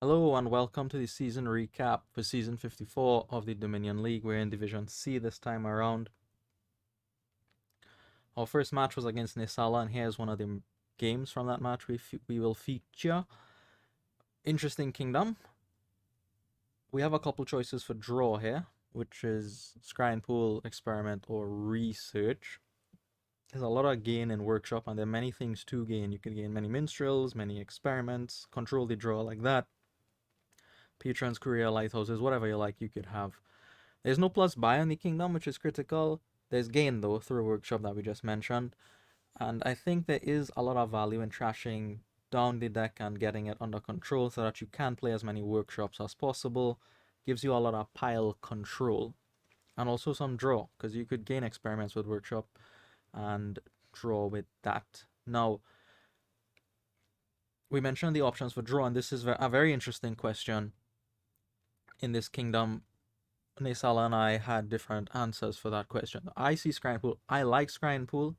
Hello and welcome to the season recap for season 54 of the Dominion League. We're in Division C this time around. Our first match was against Nisala, and here's one of the games from that match we will feature. Interesting Kingdom. We have a couple choices for draw here, which is Scry Pool, Experiment, or Research. There's a lot of gain in Workshop, and there are many things to gain. You can gain many minstrels, many experiments, control the draw like that. Patrons, Courier, Lighthouses, whatever you like, you could have. There's no plus buy on the kingdom, which is critical. There's gain though through a workshop that we just mentioned. And I think there is a lot of value in trashing down the deck and getting it under control so that you can play as many workshops as possible. Gives you a lot of pile control. And also some draw, because you could gain experiments with workshop and draw with that. Now, we mentioned the options for draw, and this is a very interesting question in this kingdom. Nisala and I had different answers for that question. I see Scry Pool. I like Scry Pool,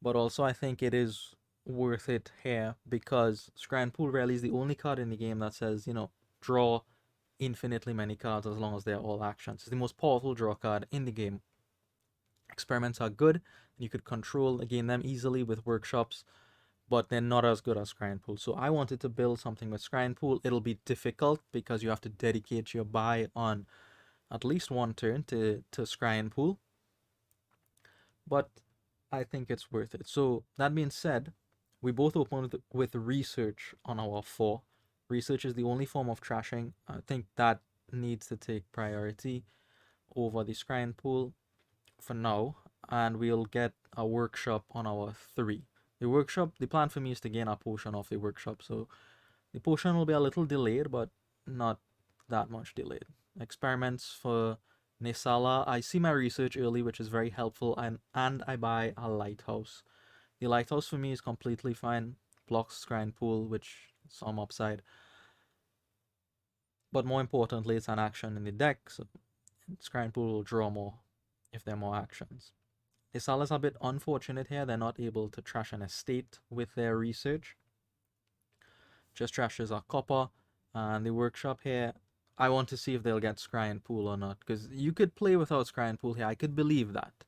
but also I think it is worth it here because Scry Pool really is the only card in the game that says, draw infinitely many cards as long as they're all actions. It's the most powerful draw card in the game. Experiments are good, and you could control again them easily with workshops, but they're not as good as Scry Pool. So I wanted to build something with Scry Pool. It'll be difficult because you have to dedicate your buy on at least one turn to Scry Pool, but I think it's worth it. So that being said, we both opened with research on our 4. Research is the only form of trashing. I think that needs to take priority over the Scry Pool for now, and we'll get a workshop on our 3. The plan for me is to gain a potion off the workshop, so the potion will be a little delayed, but not that much delayed. Experiments for Nisala. I see my research early, which is very helpful, and I buy a lighthouse. The lighthouse for me is completely fine. Blocks Scry Pool, which is some upside. But more importantly, it's an action in the deck, so Scry Pool will draw more if there are more actions. Nisala's a bit unfortunate here. They're not able to trash an estate with their research. Just trashes our copper. And the workshop here, I want to see if they'll get Scry Pool or not. Because you could play without Scry Pool here. I could believe that.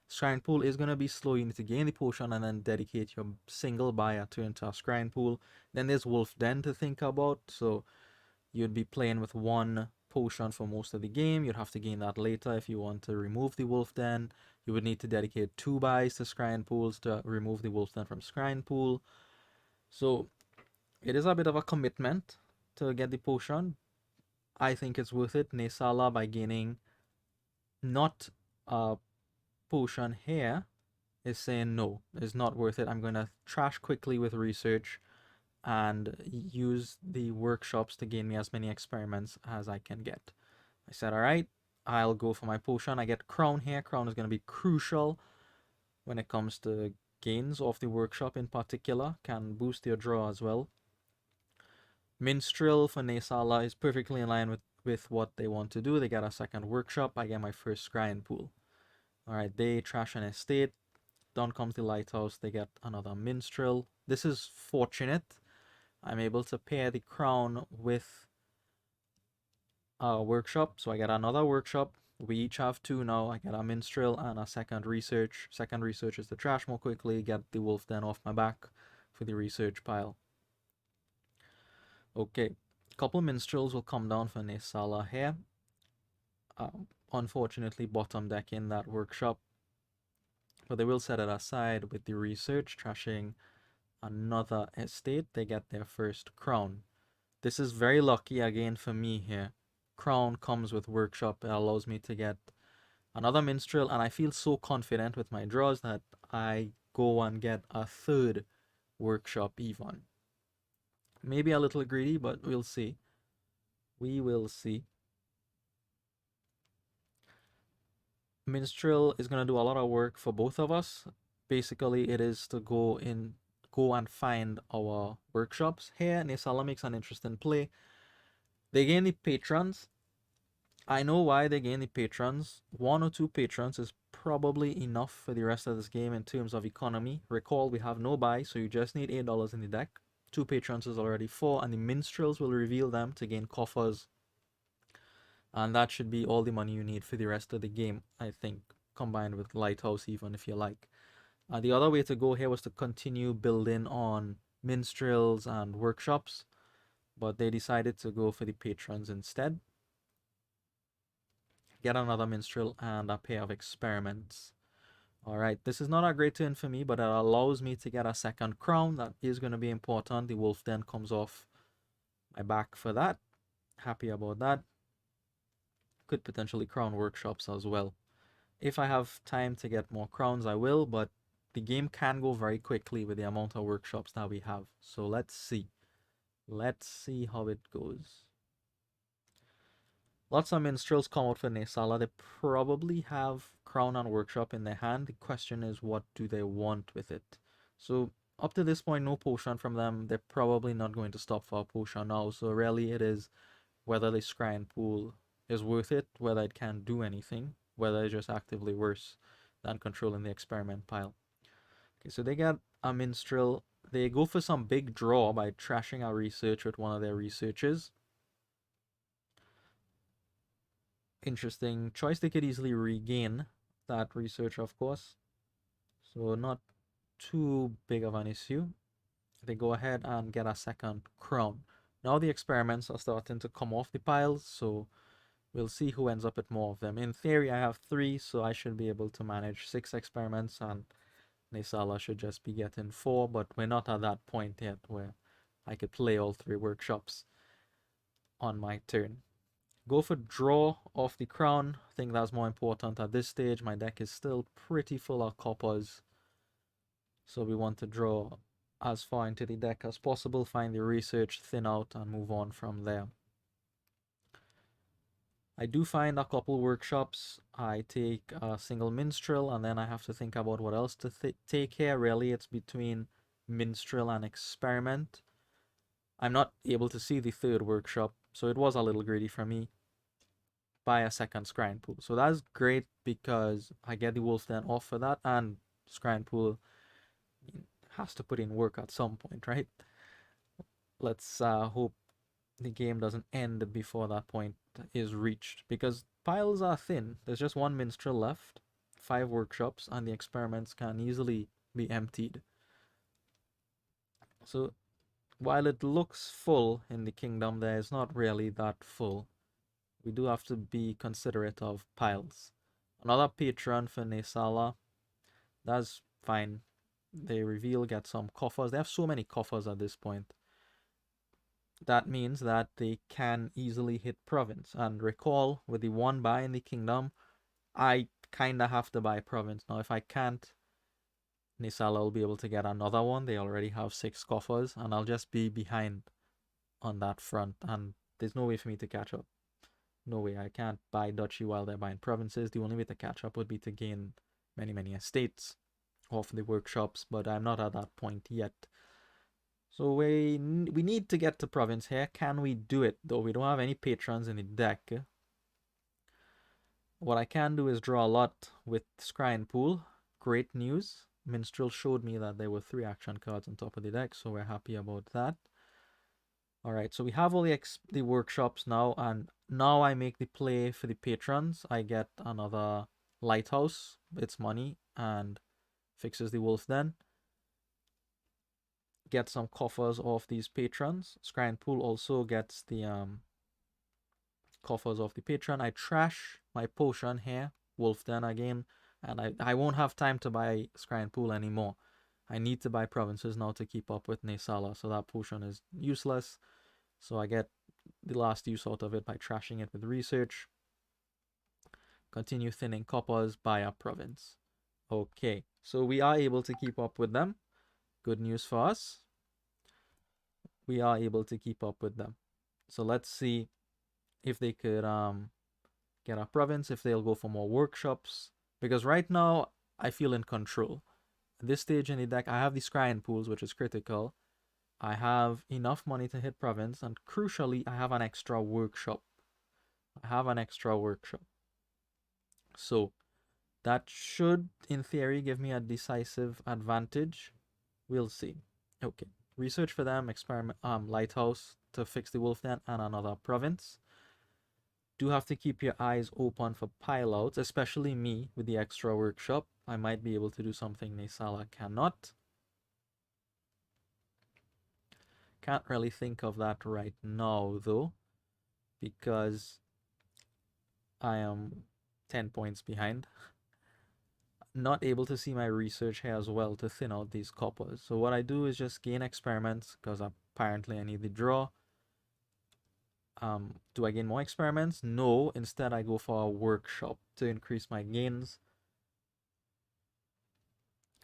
Scry Pool is going to be slow. You need to gain the potion and then dedicate your single buy a turn to a Scry Pool. Then there's Wolf Den to think about. So you'd be playing with one potion for most of the game. You'd have to gain that later if you want to remove the Wolf Den. You would need to dedicate 2 buys to Scry Pools to remove the Wolf Den from Scry Pool. So it is a bit of a commitment to get the potion. I think it's worth it. Nesala, by gaining not a potion here, is saying no, it's not worth it. I'm going to trash quickly with research and use the workshops to gain me as many experiments as I can get. I said, all right, I'll go for my potion. I get Crown here. Crown is going to be crucial when it comes to gains of the workshop in particular. Can boost your draw as well. Minstrel for Nesala is perfectly in line with what they want to do. They get a second workshop. I get my first Scry Pool. Alright, they trash an estate. Down comes the lighthouse. They get another minstrel. This is fortunate. I'm able to pair the crown with a workshop. So I get another workshop. We each have 2 now. I get a minstrel and a second research. Second research is to trash more quickly. Get the wolf den off my back for the research pile. Okay, couple minstrels will come down for Nesala here. Unfortunately, bottom deck in that workshop, but they will set it aside with the research, trashing another estate. They get their first crown. This is very lucky again for me here. Crown comes with workshop. It allows me to get another minstrel, and I feel so confident with my draws that I go and get a third workshop even. Maybe a little greedy, but we'll see. We will see. Minstrel is going to do a lot of work for both of us. Basically, it is to go and find our workshops. Here, Nisala makes an interesting play. They gain the patrons. I know why they gain the patrons. 1 or 2 patrons is probably enough for the rest of this game in terms of economy. Recall, we have no buy, so you just need $8 in the deck. 2 patrons is already 4, and the minstrels will reveal them to gain coffers. And that should be all the money you need for the rest of the game, I think, combined with Lighthouse even if you like. The other way to go here was to continue building on minstrels and workshops, but they decided to go for the patrons instead. Get another minstrel and a pair of experiments. Alright, this is not a great turn for me, but it allows me to get a second crown. That is going to be important. The wolf then comes off my back for that. Happy about that. Could potentially crown workshops as well. If I have time to get more crowns, I will, but the game can go very quickly with the amount of workshops that we have. So let's see. Let's see how it goes. Lots of minstrels come out for Nesala. They probably have crown and workshop in their hand. The question is, what do they want with it? So up to this point, no potion from them. They're probably not going to stop for a potion now. So really it is whether the scrying pool is worth it, whether it can do anything, whether it's just actively worse than controlling the experiment pile. Okay, so they get a minstrel. They go for some big draw by trashing a research with one of their researches. Interesting choice. They could easily regain that research, of course. So not too big of an issue. They go ahead and get a second crown. Now the experiments are starting to come off the piles, so we'll see who ends up with more of them. In theory, I have 3, so I should be able to manage 6 experiments, and Nesala should just be getting 4, but we're not at that point yet where I could play all 3 workshops on my turn. Go for draw off the crown. I think that's more important at this stage. My deck is still pretty full of coppers, so we want to draw as far into the deck as possible, find the research, thin out, and move on from there. I do find a couple workshops. I take a single minstrel, and then I have to think about what else to take here. Really, it's between minstrel and experiment. I'm not able to see the third workshop, so it was a little greedy for me. Buy a second scrying pool. So that's great because I get the wolf then off for that, and scrying pool has to put in work at some point, right? Let's hope the game doesn't end before that point is reached, because piles are thin. There's just 1 minstrel left, 5 workshops, and the experiments can easily be emptied. So while it looks full in the kingdom, there is not really that full. We do have to be considerate of piles. Another patron for Nesala. That's fine. They reveal, get some coffers. They have so many coffers at this point. That means that they can easily hit province. And recall, with the 1 buy in the kingdom, I kinda have to buy province. Now if I can't, Nisala will be able to get another one. They already have 6 coffers, and I'll just be behind on that front, and there's no way for me to catch up. No way. I can't buy duchy while they're buying provinces. The only way to catch up would be to gain many estates off the workshops, but I'm not at that point yet. So we need to get to province here. Can we do it? Though we don't have any patrons in the deck. What I can do is draw a lot with Scrying Pool. Great news. Minstrel showed me that there were 3 action cards on top of the deck, so we're happy about that. Alright, so we have all the workshops now, and now I make the play for the patrons. I get another lighthouse. It's money, and fixes the wolf then. Get some coffers off these patrons. Scrying Pool also gets the coffers off the patron. I trash my potion here, wolf then again, and I won't have time to buy Scrying Pool anymore. I need to buy provinces now to keep up with Nesala, so that potion is useless. So I get the last use out of it by trashing it with research. Continue thinning coppers, buy a province. Okay, so we are able to keep up with them. Good news for us. We are able to keep up with them. So let's see if they could get a province, if they'll go for more workshops. Because right now, I feel in control. At this stage in the deck, I have the scrying pools, which is critical. I have enough money to hit province, and crucially, I have an extra workshop. So that should, in theory, give me a decisive advantage. We'll see. Okay, research for them, experiment lighthouse to fix the wolf den, and another province. Do have to keep your eyes open for pilouts, especially me with the extra workshop. I might be able to do something Nesala cannot. Can't really think of that right now though, because I am 10 points behind. Not able to see my research here as well to thin out these coppers. So what I do is just gain experiments because apparently I need the draw. Do I gain more experiments? No. Instead, I go for a workshop to increase my gains.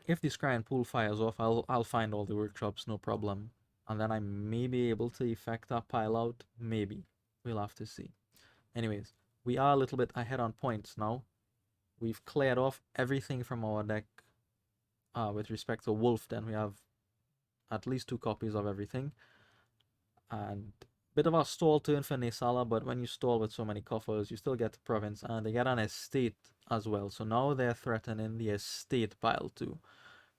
If the scry and pool fires off, I'll find all the workshops, no problem. And then I may be able to effect a pile out. Maybe. We'll have to see. Anyways, we are a little bit ahead on points now. We've cleared off everything from our deck with respect to Wolf. Then we have at least 2 copies of everything. And bit of a stall turn for Nesala, but when you stall with so many coffers, you still get the province, and they get an estate as well. So now they're threatening the estate pile too.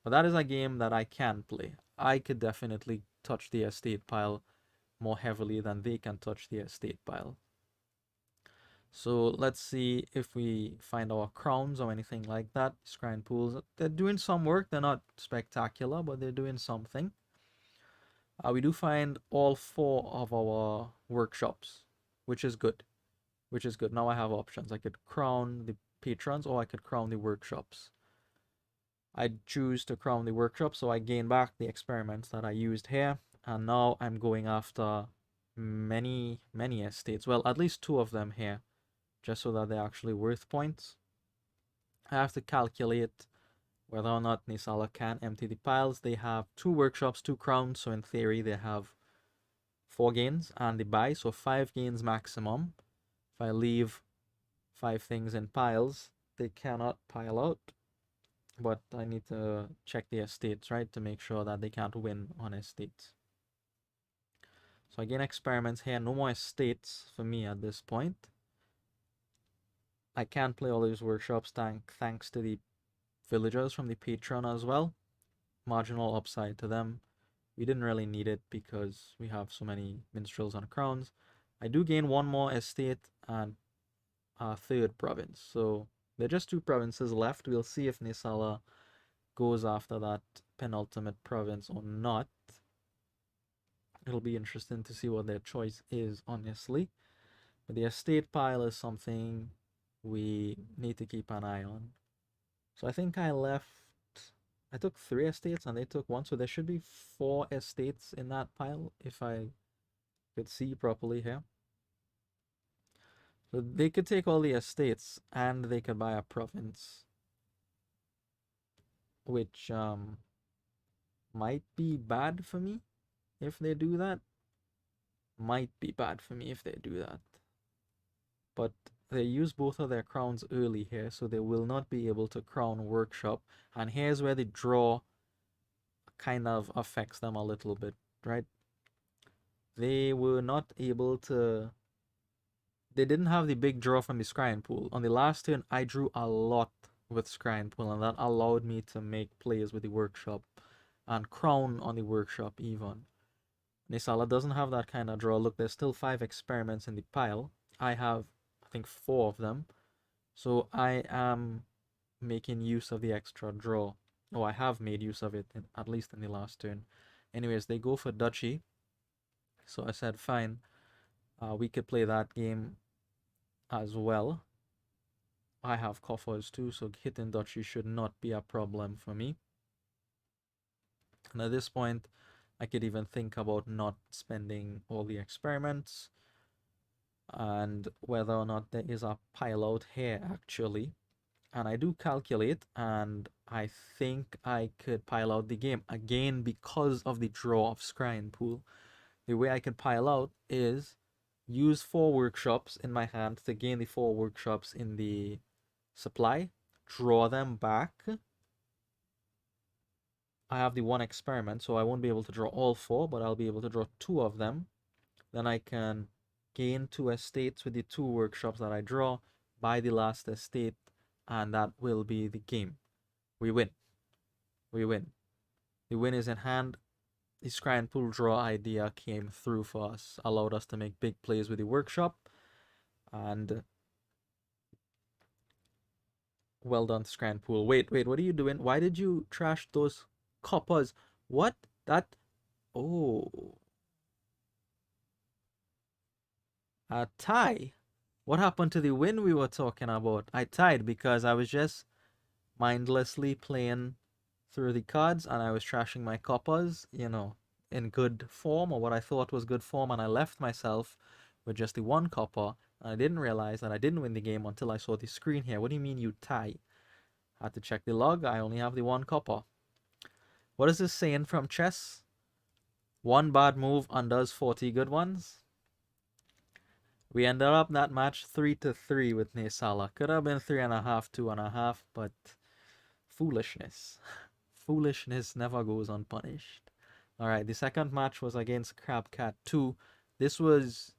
But that is a game that I can play. I could definitely touch the estate pile more heavily than they can touch the estate pile. So let's see if we find our crowns or anything like that. Scrying pools, they're doing some work. They're not spectacular, but they're doing something. We do find all 4 of our workshops, which is good. Which is good. Now I have options. I could crown the patrons or I could crown the workshops. I choose to crown the workshops, so I gain back the experiments that I used here. And now I'm going after many estates. Well, at least 2 of them here, just so that they're actually worth points. I have to calculate whether or not Nisala can empty the piles. They have 2 workshops, 2 crowns, so in theory they have 4 gains, and they buy, so 5 gains maximum. If I leave 5 things in piles, they cannot pile out. But I need to check the estates, right, to make sure that they can't win on estates. So again, experiments here. No more estates for me at this point. I can play all these workshops thanks to the villagers from the patron as well. Marginal upside to them. We didn't really need it because we have so many minstrels and crowns. I do gain 1 more estate and a 3rd province. So there are just 2 provinces left. We'll see if Nisala goes after that penultimate province or not. It'll be interesting to see what their choice is, honestly. But the estate pile is something we need to keep an eye on. So I think I took 3 estates and they took 1, so there should be 4 estates in that pile if I could see properly here. So they could take all the estates and they could buy a province, which might be bad for me if they do that. Might be bad for me if they do that. But they use both of their crowns early here, so they will not be able to crown workshop. And here's where the draw kind of affects them a little bit, right? They were not able to. They didn't have the big draw from the scrying pool. On the last turn, I drew a lot with scrying pool, and that allowed me to make plays with the workshop and crown on the workshop even. Nisala doesn't have that kind of draw. Look, there's still 5 experiments in the pile. I have, I think, 4 of them. So I am making use of the extra draw. Oh, I have made use of it, at least in the last turn. Anyways, they go for duchy. So I said, fine, we could play that game as well. I have coffers too, so hitting duchy should not be a problem for me. And at this point, I could even think about not spending all the experiments and whether or not there is a pile out here actually. And I do calculate, and I think I could pile out the game again because of the draw of scrying pool. The way I can pile out is use 4 workshops in my hand to gain the 4 workshops in the supply, draw them back. I have the 1 experiment, so I won't be able to draw all 4, but I'll be able to draw 2 of them. Then I can gain 2 estates with the 2 workshops that I draw, buy the last estate, and that will be the game. We win. We win. The win is in hand. the scry pool draw idea came through for us, allowed us to make big plays with the workshop, and well done, scry pool. Wait, what are you doing? Why did you trash those coppers? What? That? Oh, a tie. What happened to the win we were talking about? I tied because I was just mindlessly playing through the cards and I was trashing my coppers, in good form or what I thought was good form, and I left myself with just the one copper. And I didn't realize that I didn't win the game until I saw the screen here. What do you mean you tie? I had to check the log. I only have the one copper. What is this saying from chess? One bad move undoes 40 good ones. We ended up that match 3-3 with Nesala. Could have been 3.5, 2.5, but foolishness. Foolishness never goes unpunished. Alright, the second match was against Crabcat 2. This was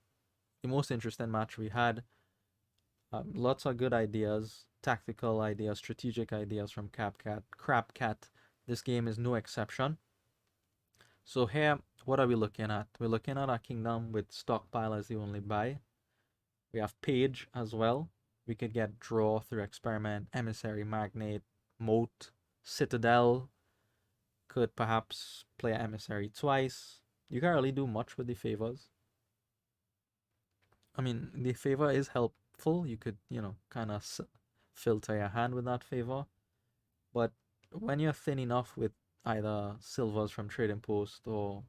the most interesting match we had. Lots of good ideas, tactical ideas, strategic ideas from Crabcat. This game is no exception. So here, what are we looking at? We're looking at a kingdom with stockpile as the only buy. We have page as well. We could get draw through experiment, emissary, magnate, moat, citadel. Could perhaps play emissary twice. You can't really do much with the favors. I mean, the favor is helpful. You could, kind of filter your hand with that favor. But when you're thin enough with either silvers from trading post or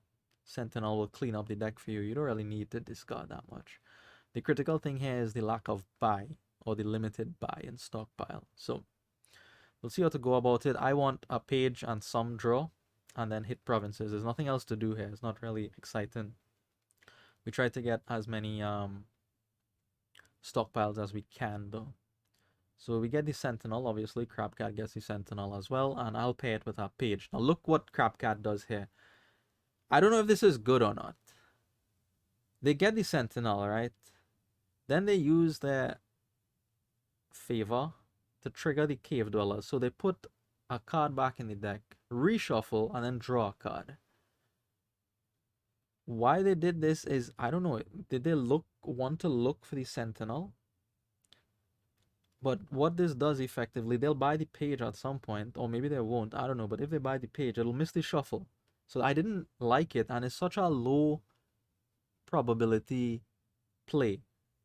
sentinel will clean up the deck for you, you don't really need to discard that much. The critical thing here is the lack of buy or the limited buy in stockpile. So we'll see how to go about it. I want a page and some draw and then hit provinces. There's nothing else to do here. It's not really exciting. We try to get as many stockpiles as we can though. So we get the sentinel, obviously. Crabcat gets the sentinel as well, and I'll pair it with our page. Now look what Crabcat does here. I don't know if this is good or not. They get the sentinel, right? Then they use their favor to trigger the cave dwellers. So they put a card back in the deck, reshuffle, and then draw a card. Why they did this is, I don't know. Did they want to look for the sentinel? But what this does effectively, they'll buy the page at some point, or maybe they won't, I don't know. But if they buy the page, it'll miss the shuffle. So I didn't like it, and it's such a low probability play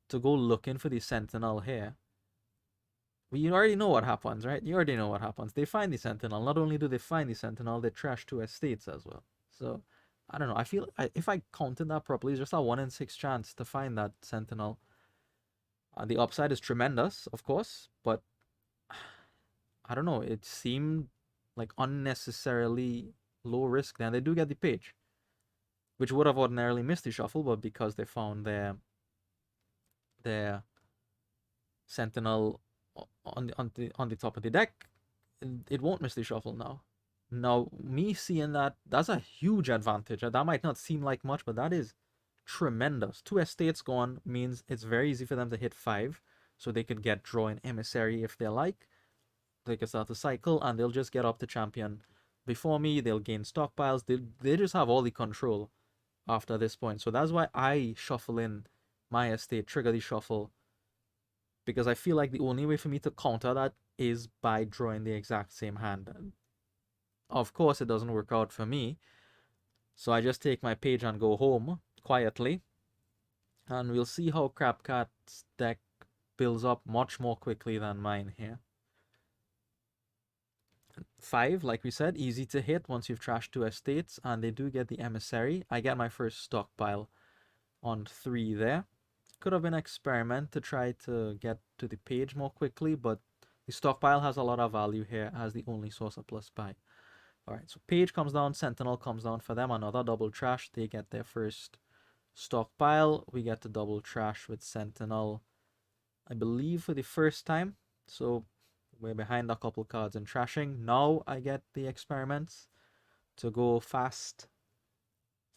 to go looking for the sentinel here. You already know what happens, right? You already know what happens. They find the sentinel. Not only do they find the sentinel, they trash 2 estates as well. So I don't know. I feel if I counted that properly, it's just a 1 in 6 chance to find that sentinel. The upside is tremendous, of course, but I don't know. It seemed like unnecessarily low risk. Then they do get the page, which would have ordinarily missed the shuffle, but because they found their sentinel on the top of the deck, it won't miss the shuffle now. Now, me seeing that's a huge advantage. That might not seem like much, but that is tremendous. 2 estates gone means it's very easy for them to hit 5, so they could get draw in emissary if they like. They can start the cycle, and they'll just get up to champion before me. They'll gain stockpiles. They just have all the control after this point. So that's why I shuffle in my estate, trigger the shuffle, because I feel like the only way for me to counter that is by drawing the exact same hand. And of course, it doesn't work out for me. So I just take my page and go home quietly. And we'll see how Crabcat's deck builds up much more quickly than mine here. 5, like we said, easy to hit once you've trashed 2 estates. And they do get the emissary. I get my first stockpile on 3 there. Could have been an experiment to try to get to the page more quickly, but the stockpile has a lot of value here as the only source of plus buy. Alright, so page comes down, sentinel comes down for them, another double trash. They get their first stockpile. We get to double trash with sentinel, I believe, for the first time. So we're behind a couple cards in trashing. Now I get the experiments to go fast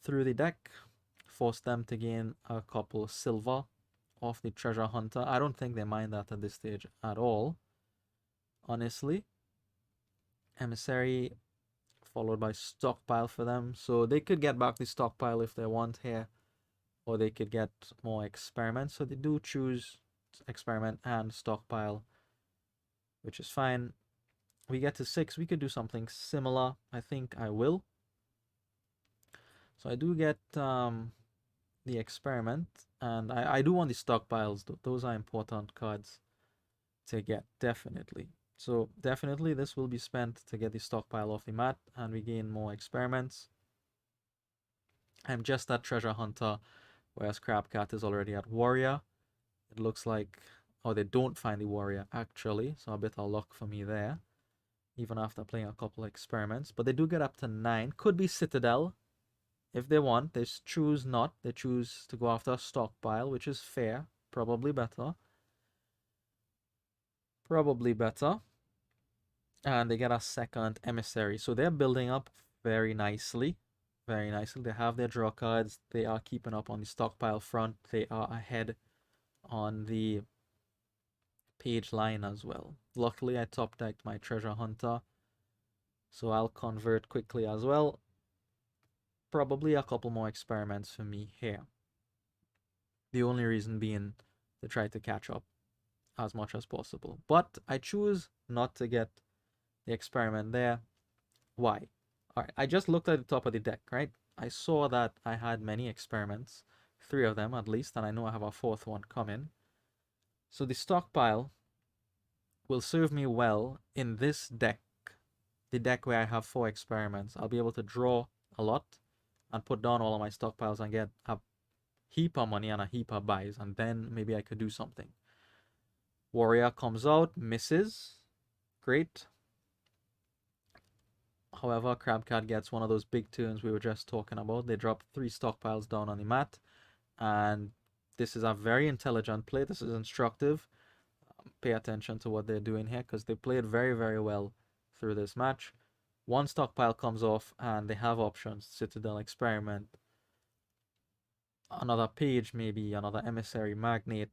through the deck, force them to gain a couple silver off the treasure hunter. I don't think they mind that at this stage at all, honestly. Emissary followed by stockpile for them. So they could get back the stockpile if they want here, or they could get more experiments. So they do choose experiment and stockpile, which is fine. We get to 6. We could do something similar. I think I will. So I do get the experiment, and I do want the stockpiles. Those are important cards to get, definitely. So definitely this will be spent to get the stockpile off the mat, and we gain more experiments. I'm just at Treasure Hunter, whereas Crabcat is already at Warrior. It looks like, oh, they don't find the Warrior actually, so a bit of luck for me there, even after playing a couple experiments. But they do get up to 9. Could be Citadel if they want. They choose not. They choose to go after a stockpile, which is fair. Probably better. Probably better. And they get a second emissary. So they're building up very nicely. Very nicely. They have their draw cards. They are keeping up on the stockpile front. They are ahead on the page line as well. Luckily, I top decked my Treasure Hunter, so I'll convert quickly as well. Probably a couple more experiments for me here. The only reason being to try to catch up as much as possible. But I choose not to get the experiment there. Why? Alright, I just looked at the top of the deck, right? I saw that I had many experiments, 3 of them at least, and I know I have a 4th one coming. So the stockpile will serve me well in this deck, the deck where I have 4 experiments. I'll be able to draw a lot and put down all of my stockpiles and get a heap of money and a heap of buys, and then maybe I could do something. Warrior comes out, misses. Great. However, Crabcat gets one of those big turns we were just talking about. They drop 3 stockpiles down on the mat, and this is a very intelligent play. This is instructive. Pay attention to what they're doing here, because they played very, very well through this match. 1 stockpile comes off, and they have options. Citadel, Experiment, another page, maybe another emissary, Magnate,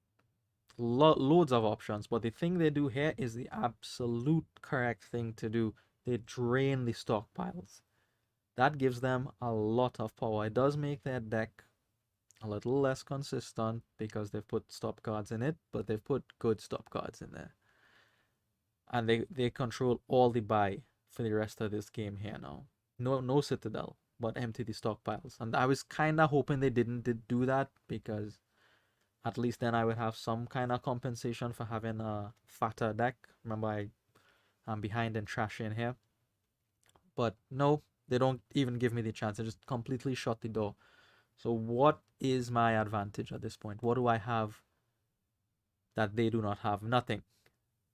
loads of options. But the thing they do here is the absolute correct thing to do. They drain the stockpiles. That gives them a lot of power. It does make their deck a little less consistent because they've put stop cards in it, but they've put good stop cards in there. And they control all the buy for the rest of this game here now. No Citadel, but empty the stockpiles. And I was kind of hoping they didn't do that, because at least then I would have some kind of compensation for having a fatter deck. Remember, I'm behind in trash in here. But no, they don't even give me the chance. They just completely shut the door. So what is my advantage at this point? What do I have that they do not have? Nothing.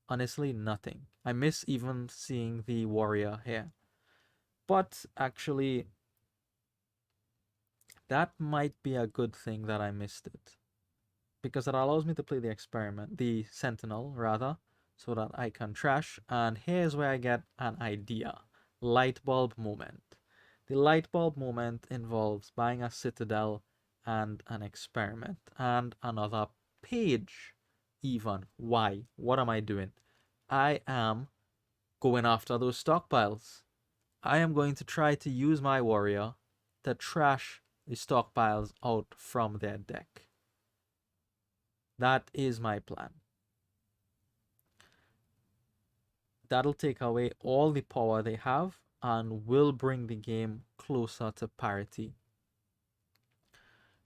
Honestly, nothing. I miss even seeing the warrior here. But actually, that might be a good thing that I missed it, because it allows me to play the experiment, the sentinel rather, so that I can trash. And here's where I get an idea. Light bulb moment. The light bulb moment involves buying a citadel and an experiment and another page even. Why? What am I doing? I am going after those stockpiles. I am going to try to use my warrior to trash the stockpiles out from their deck. That is my plan. That'll take away all the power they have and will bring the game closer to parity.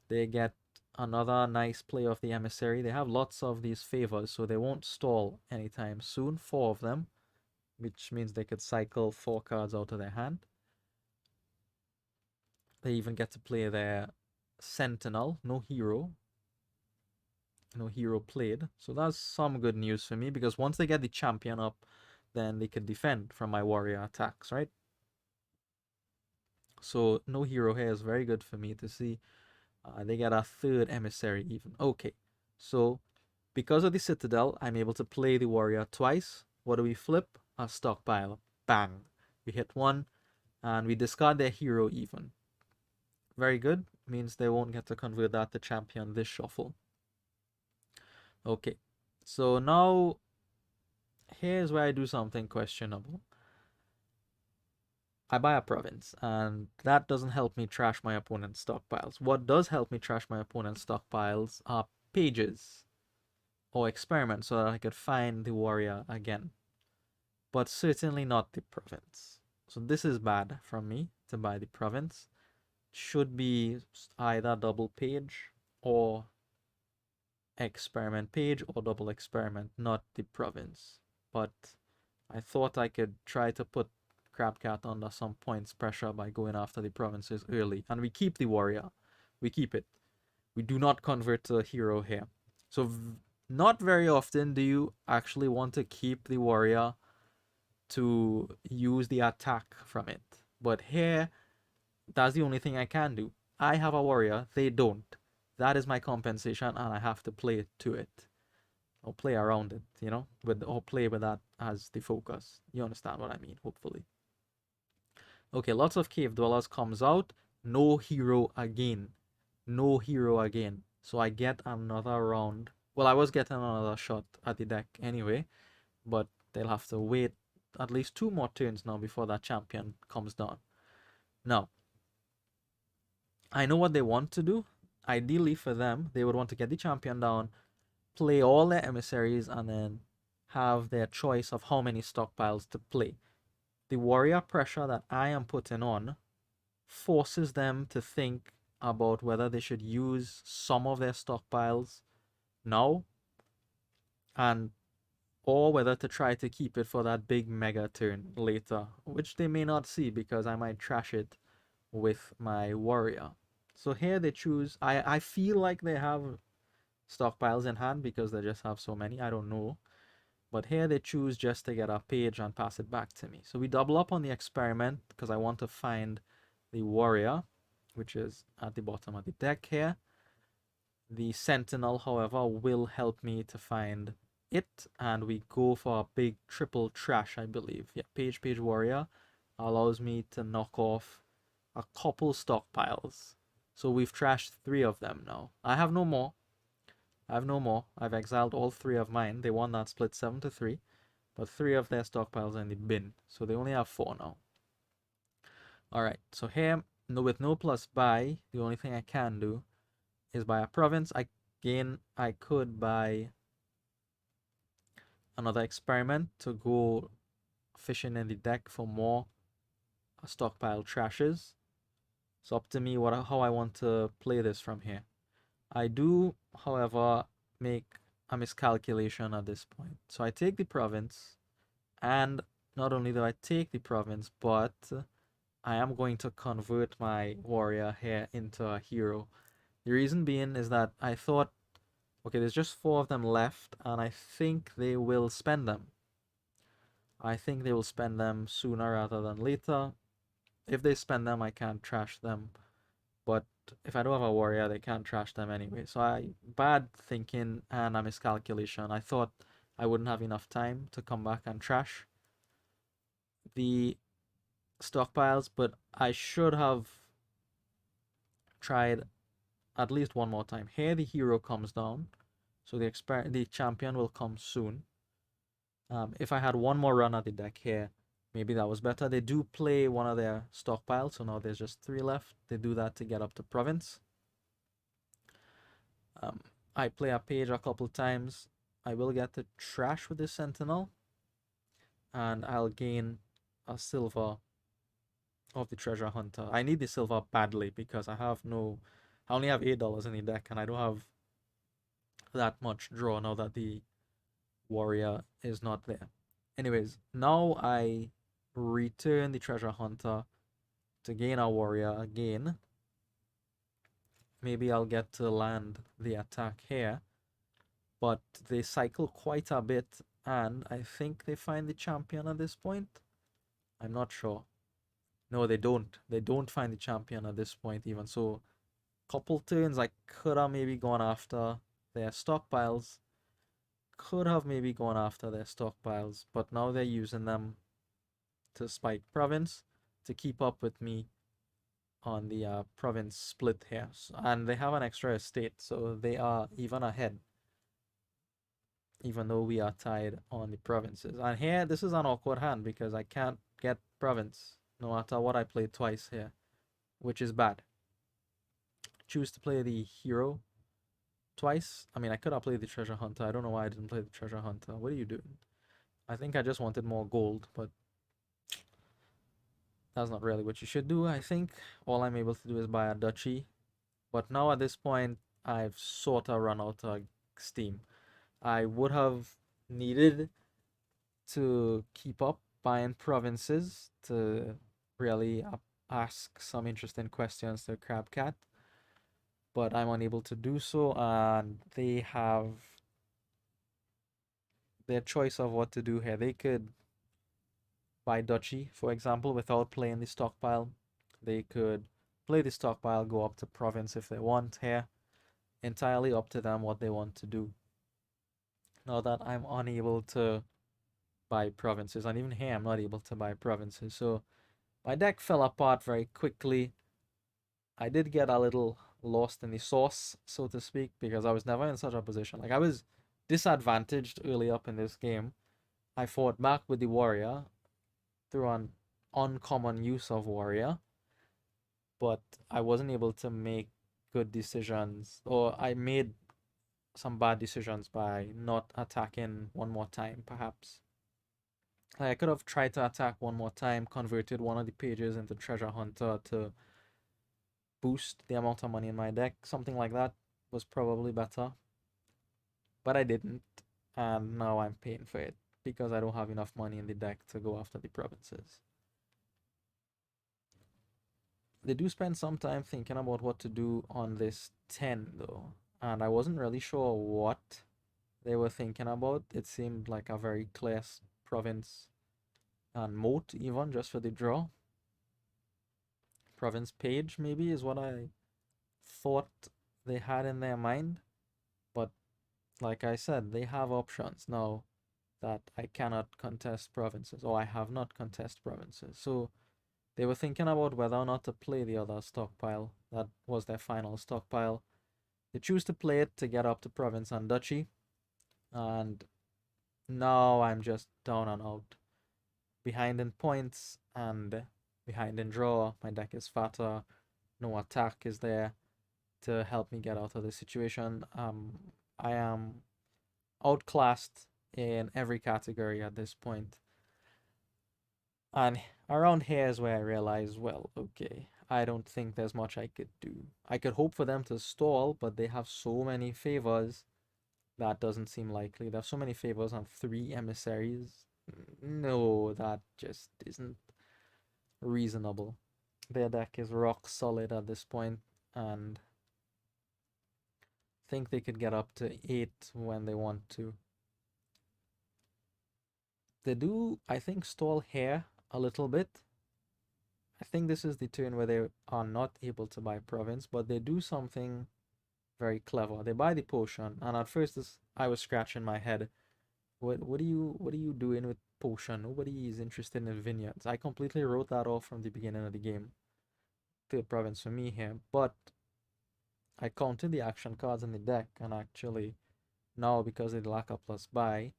They get another nice play of the emissary. They have lots of these favors, so they won't stall anytime soon. 4 of them, which means they could cycle 4 cards out of their hand. They even get to play their sentinel. No hero played. So that's some good news for me, because once they get the champion up, then they can defend from my warrior attacks, right? So no hero here is very good for me to see. They get a 3rd emissary even. Okay, so because of the citadel, I'm able to play the warrior twice. What do we flip? A stockpile. Bang. We hit 1, and we discard their hero even. Very good. Means they won't get to convert that to champion this shuffle. Okay, so now here's where I do something questionable. I buy a province, and that doesn't help me trash my opponent's stockpiles. What does help me trash my opponent's stockpiles are pages or experiments so that I could find the warrior again, but certainly not the province. So this is bad from me to buy the province. Should be either double page or experiment page or double experiment, not the province. But I thought I could try to put Crabcat under some points pressure by going after the provinces early. And we keep the warrior. We keep it. We do not convert to a hero here. So not very often do you actually want to keep the warrior to use the attack from it. But here, that's the only thing I can do. I have a warrior, they don't. That is my compensation, and I have to play to it. Or play around it, or play with that as the focus. You understand what I mean, hopefully. Okay, lots of cave dwellers comes out. No hero again. No hero again. So I get another round. Well, I was getting another shot at the deck anyway, but they'll have to wait at least 2 more turns now before that champion comes down. Now, I know what they want to do. Ideally for them, they would want to get the champion down, play all their emissaries, and then have their choice of how many stockpiles to play. The warrior pressure that I am putting on forces them to think about whether they should use some of their stockpiles now and or whether to try to keep it for that big mega turn later, which they may not see because I might trash it with my warrior. So here they choose. I feel like they have stockpiles in hand because they just have so many. I don't know. But here they choose just to get a page and pass it back to me. So we double up on the experiment because I want to find the warrior, which is at the bottom of the deck here. The sentinel, however, will help me to find it, and we go for a big triple trash, I believe. Yeah, page warrior allows me to knock off a couple stockpiles. So we've trashed 3 of them now. I have no more. I've exiled all 3 of mine. They won that split 7-3, but 3 of their stockpiles are in the bin, so they only have 4 now. Alright, so here, with no plus buy, the only thing I can do is buy a province. Again, I could buy another experiment to go fishing in the deck for more stockpile trashes. It's up to me how I want to play this from here. I do, however, make a miscalculation at this point. So I take the province, and not only do I take the province, but I am going to convert my warrior here into a hero. The reason being is that I thought, okay, there's just 4 of them left, and I think they will spend them. I think they will spend them sooner rather than later. If they spend them, I can't trash them. But if I don't have a warrior, they can't trash them anyway. So bad thinking and a miscalculation. I thought I wouldn't have enough time to come back and trash the stockpiles, but I should have tried at least one more time. Here the hero comes down, so the champion will come soon. If I had one more run at the deck here, maybe that was better. They do play one of their stockpiles, so now there's just 3 left. They do that to get up to province. I play a page a couple times. I will get the trash with the sentinel, and I'll gain a silver of the treasure hunter. I need the silver badly because I only have $8 in the deck, and I don't have that much draw now that the warrior is not there. Anyways, now I return the treasure hunter to gain a warrior again. Maybe I'll get to land the attack here, but they cycle quite a bit, and I think they find the champion at this point. I'm not sure. No, they don't. They don't find the champion at this point even. So, couple turns I could have maybe gone after their stockpiles. But now they're using them to spike province to keep up with me on the province split here. And they have an extra estate, so they are even ahead, even though we are tied on the provinces. And here, this is an awkward hand because I can't get province. no matter what I play twice here, which is bad. Choose to play the hero twice. I mean, I could have played the treasure hunter. I don't know why I didn't play the treasure hunter. What are you doing? I think I just wanted more gold, but that's not really what you should do. I think all I'm able to do is buy a duchy. But now at this point, I've sort of run out of steam. I would have needed to keep up buying provinces to really ask some interesting questions to Crabcat, but I'm unable to do so, and they have their choice of what to do here. They could buy duchy, for example, without playing the stockpile. They could play the stockpile, go up to province if they want here. Entirely up to them what they want to do. Now that I'm unable to buy provinces, and even here I'm not able to buy provinces, so my deck fell apart very quickly. I did get a little lost in the sauce, so to speak, because I was never in such a position. Like, I was disadvantaged early up in this game. I fought back with the warrior through an uncommon use of warrior, but I wasn't able to make good decisions, or I made some bad decisions by not attacking one more time, perhaps. Like, I could have tried to attack one more time, converted one of the pages into treasure hunter to boost the amount of money in my deck. Something like that was probably better, but I didn't, and now I'm paying for it because I don't have enough money in the deck to go after the provinces. They do spend some time thinking about what to do on this 10 though, and I wasn't really sure what they were thinking about. It seemed like a very clear province and moat, even just for the draw. Province page, maybe, is what I thought they had in their mind, but like I said, they have options now that I cannot contest provinces, or I have not contest provinces. So they were thinking about whether or not to play the other stockpile. That was their final stockpile. They choose to play it to get up to province and duchy, and now I'm just down and out. Behind in points and behind in draw. My deck is fatter. No attack is there to help me get out of the situation. I am outclassed in every category at this point. And around here is where I realize, well, okay, I don't think there's much I could do. I could hope for them to stall, but they have so many favors that doesn't seem likely. They have so many favors on 3 emissaries. No, that just isn't reasonable. Their deck is rock solid at this point, and think they could get up to 8 when they want to. They do, I think, stall here a little bit. I think this is the turn where they are not able to buy province, but they do something very clever. They buy the potion, and at first I was scratching my head. What are you doing with potion? Nobody is interested in vineyards. I completely wrote that off from the beginning of the game. Third province for me here, but I counted the action cards in the deck, and actually now because they lack a plus buy,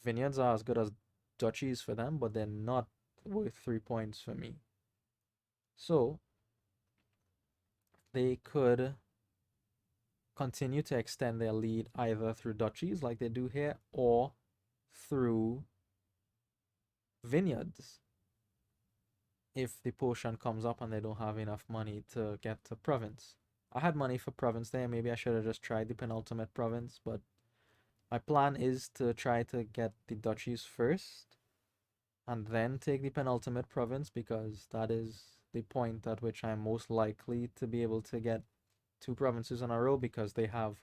vineyards are as good as duchies for them, but they're not worth 3 points for me. So they could continue to extend their lead either through duchies like they do here or through vineyards if the potion comes up and they don't have enough money to get to province. I had money for province there. Maybe I should have just tried the penultimate province, but my plan is to try to get the duchies first and then take the penultimate province because that is the point at which I'm most likely to be able to get 2 provinces in a row because they have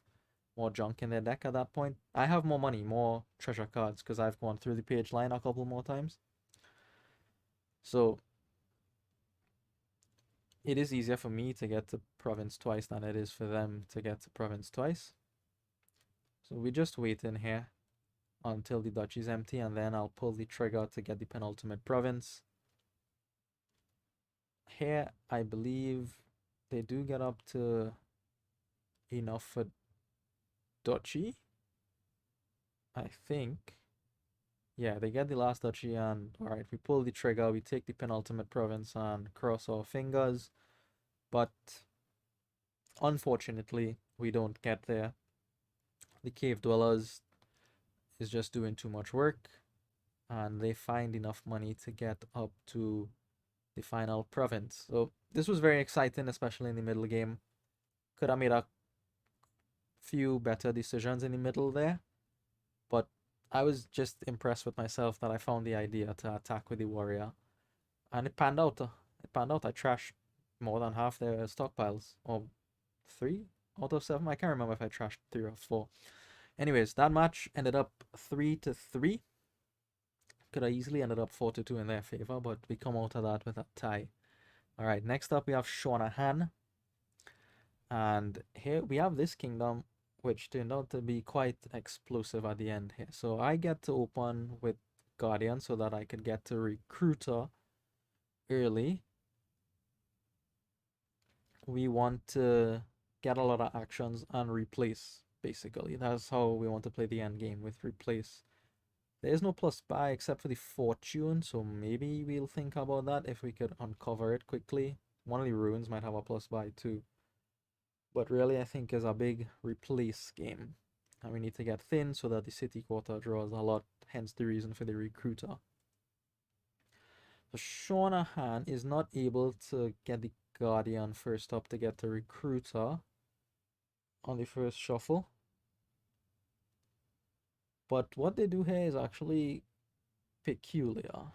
more junk in their deck at that point. I have more money, more treasure cards because I've gone through the page line a couple more times. So it is easier for me to get to province twice than it is for them to get to province twice. So we just wait in here until the duchy is empty and then I'll pull the trigger to get the penultimate province. Here, I believe they do get up to enough for duchy. I think. Yeah, they get the last duchy, and alright, we pull the trigger, we take the penultimate province and cross our fingers, but unfortunately, we don't get there. The cave dwellers is just doing too much work, and they find enough money to get up to the final province. So this was very exciting, especially in the middle game. Could have made a few better decisions in the middle there, but I was just impressed with myself that I found the idea to attack with the warrior, and it panned out. It panned out. I trashed more than half their stockpiles, or 3 out of 7. I can't remember if I trashed 3 or 4. Anyways, that match ended up 3-3. Could have easily ended up 4-2 in their favor, but we come out of that with a tie. All right, next up we have Shawnahan, and here we have this kingdom, which turned out to be quite explosive at the end here. So I get to open with Guardian so that I could get to Recruiter early. We want to get a lot of actions and replace, basically. That's how we want to play the end game, with replace. There is no plus buy except for the fortune, so maybe we'll think about that if we could uncover it quickly. One of the ruins might have a plus buy too. But really, I think is a big replace game. And we need to get thin so that the city quarter draws a lot, hence the reason for the recruiter. So Shawnahan is not able to get the Guardian first up to get the recruiter on the first shuffle. But what they do here is actually peculiar.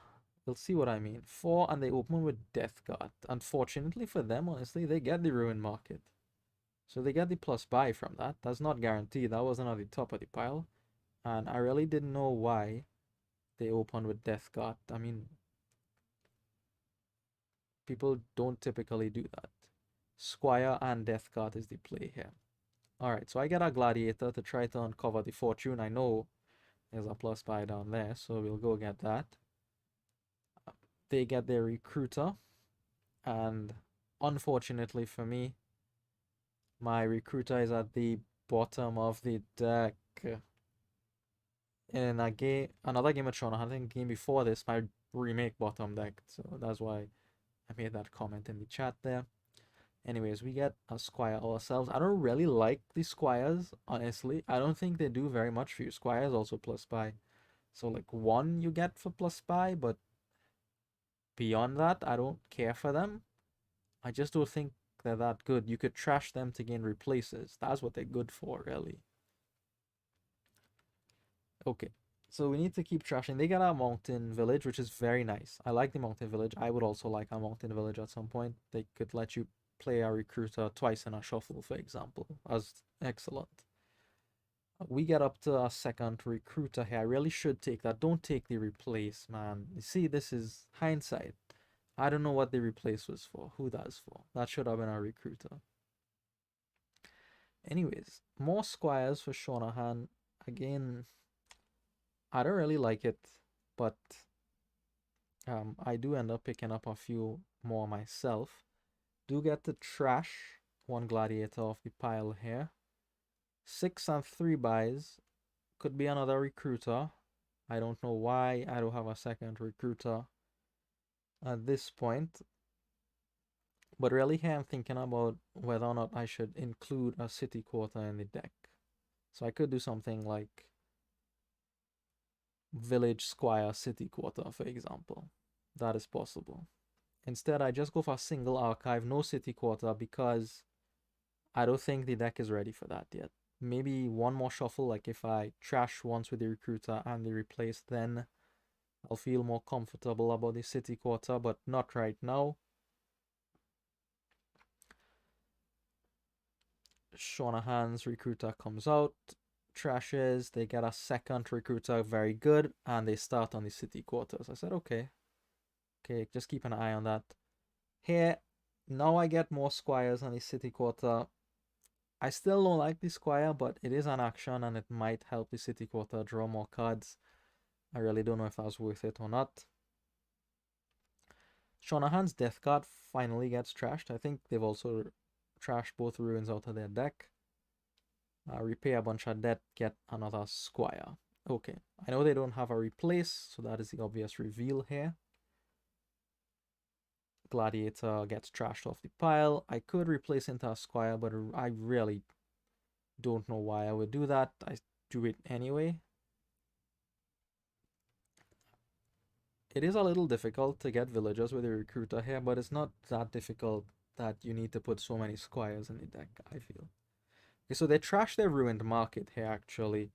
You'll see what I mean. 4, and they open with Death Guard. Unfortunately for them, honestly, they get the Ruin Market. So they get the plus buy from that. That's not guaranteed. That wasn't at the top of the pile. And I really didn't know why they opened with Death Guard. I mean, people don't typically do that. Squire and Death Guard is the play here. Alright, so I get a Gladiator to try to uncover the fortune. I know there's a plus buy down there, so we'll go get that. They get their Recruiter, and unfortunately for me, my Recruiter is at the bottom of the deck. In a game, another game at Shona, I think game before this, my remake bottom deck, so that's why I made that comment in the chat there. Anyways, we get a Squire ourselves. I don't really like the Squires, honestly. I don't think they do very much for you. Squires also plus buy. So like 1 you get for plus buy, but beyond that, I don't care for them. I just don't think they're that good. You could trash them to gain replaces. That's what they're good for, really. Okay, so we need to keep trashing. They got a mountain village, which is very nice. I like the mountain village. I would also like a mountain village at some point. They could let you play a recruiter twice in a shuffle, for example. That's excellent. We get up to a second recruiter here. I really should take that. Don't take the replace, man. You see, this is hindsight. I don't know what the replace was for. Who that's for? That should have been a recruiter. Anyways, more squires for Shawnahan. Again, I don't really like it, but I do end up picking up a few more myself. Do get to trash 1 gladiator off the pile here. 6 and 3 buys. Could be another recruiter. I don't know why I don't have a second recruiter at this point. But really here I'm thinking about whether or not I should include a city quarter in the deck. So I could do something like village squire city quarter, for example. That is possible. Instead, I just go for a single archive, no city quarter, because I don't think the deck is ready for that yet. Maybe one more shuffle, like if I trash once with the recruiter and the replace, then I'll feel more comfortable about the city quarter, but not right now. Shawnahan's recruiter comes out, trashes, they get a second recruiter, very good, and they start on the city quarters. I said, okay, just keep an eye on that. Here, now I get more squires on the city quarter. I still don't like the squire, but it is an action and it might help the city quarter draw more cards. I really don't know if that's worth it or not. Shawnahan's Death Guard finally gets trashed. I think they've also trashed both ruins out of their deck. Repay a bunch of debt, get another squire. Okay, I know they don't have a replace, so that is the obvious reveal here. Gladiator gets trashed off the pile. I could replace into a squire, but I really don't know why I would do that. I do it anyway. It is a little difficult to get villagers with a recruiter here, but it's not that difficult that you need to put so many squires in the deck, I feel. Okay, so they trashed their ruined market here, actually,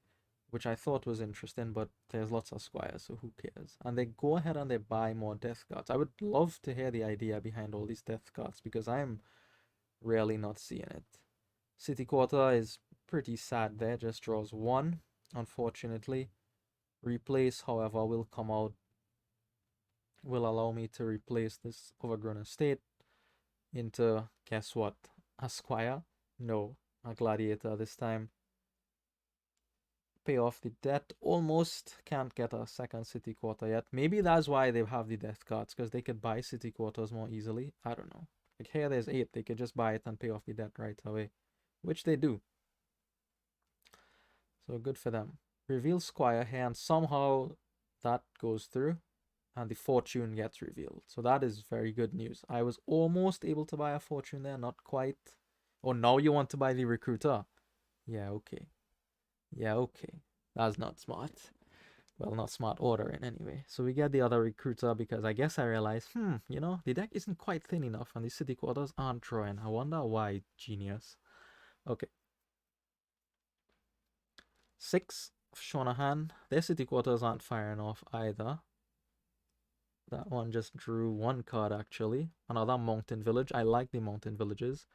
which I thought was interesting, but there's lots of squires, so who cares? And they go ahead and they buy more death cards. I would love to hear the idea behind all these death cards, because I'm really not seeing it. City Quarter is pretty sad there, just draws one, unfortunately. Replace, however, will come out, will allow me to replace this overgrown estate into, guess what? A squire? No, a gladiator this time. Pay off the debt. Almost can't get a second city quarter yet. Maybe that's why they have the death cards, because they could buy city quarters more easily. I don't know. Like here there's 8. They could just buy it and pay off the debt right away, which they do. So good for them. Reveal squire here, and somehow that goes through and the fortune gets revealed. So that is very good news. I was almost able to buy a fortune there, not quite. Oh, now you want to buy the recruiter? Yeah, okay. Yeah, okay. That's not smart. Well, not smart ordering anyway. So we get the other recruiter because I guess I realized, the deck isn't quite thin enough and the city quarters aren't drawing. I wonder why, genius. Okay. 6 Shanahan. Their city quarters aren't firing off either. That one just drew 1 card actually. Another mountain village. I like the mountain villages.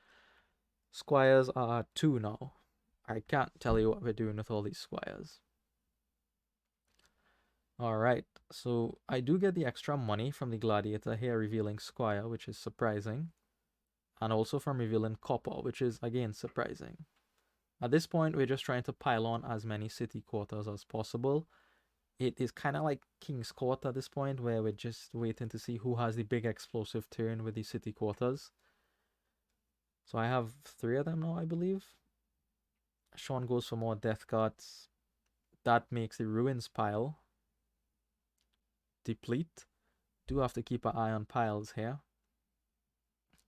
Squires are 2 now. I can't tell you what we're doing with all these squires. Alright, so I do get the extra money from the gladiator here revealing squire, which is surprising. And also from revealing copper, which is again surprising. At this point, we're just trying to pile on as many city quarters as possible. It is kind of like King's Court at this point, where we're just waiting to see who has the big explosive turn with the city quarters. So I have 3 of them now, I believe. Sean goes for more death cards. That makes the ruins pile deplete. Do have to keep an eye on piles here.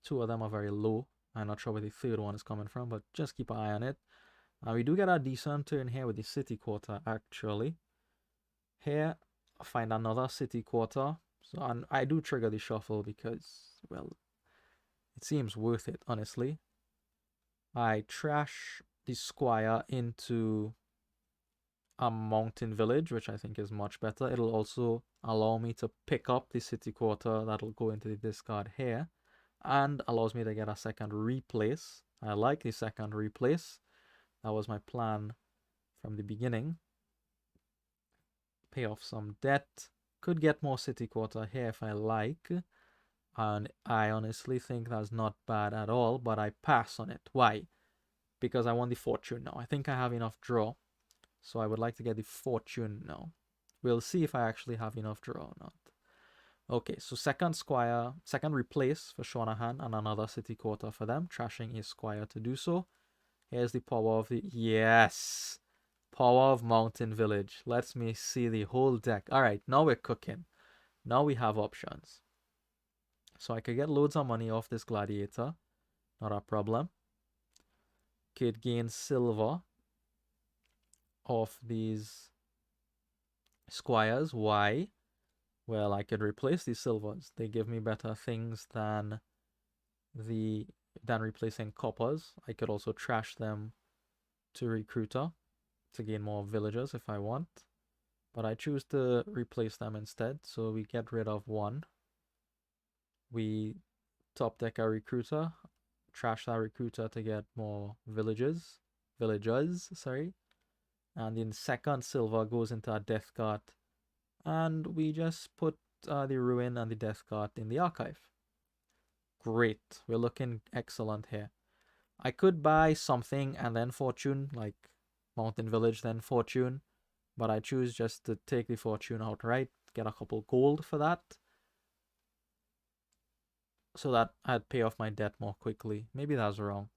2 of them are very low. I'm not sure where the 3rd one is coming from, but just keep an eye on it. We do get a decent turn here with the city quarter, actually. Here, I find another city quarter. So and I do trigger the shuffle because, well, it seems worth it, honestly. I trash the squire into a mountain village, which I think is much better. It'll also allow me to pick up the city quarter that'll go into the discard here, and allows me to get a second replace. I like the second replace. That was my plan from the beginning. Pay off some debt. Could get more city quarter here if I like. And I honestly think that's not bad at all, but I pass on it. Why? Because I want the fortune now. I think I have enough draw. So I would like to get the fortune now. We'll see if I actually have enough draw or not. Okay, so second squire, second replace for Shanahan and another city quarter for them, trashing his squire to do so. Here's the power of the, yes, power of Mountain Village. Let me see the whole deck. All right, now we're cooking. Now we have options. So I could get loads of money off this gladiator. Not a problem. Could gain silver off these squires. Why? Well, I could replace these silvers. They give me better things than replacing coppers. I could also trash them to recruiter to gain more villagers if I want. But I choose to replace them instead. So we get rid of 1. We top deck our recruiter, trash that recruiter to get more villagers, sorry. And then second silver goes into our death card. And we just put the ruin and the death card in the archive. Great. We're looking excellent here. I could buy something and then fortune, like Mountain Village, then fortune. But I choose just to take the fortune outright, get a couple gold for that, so that I'd pay off my debt more quickly. Maybe that's wrong.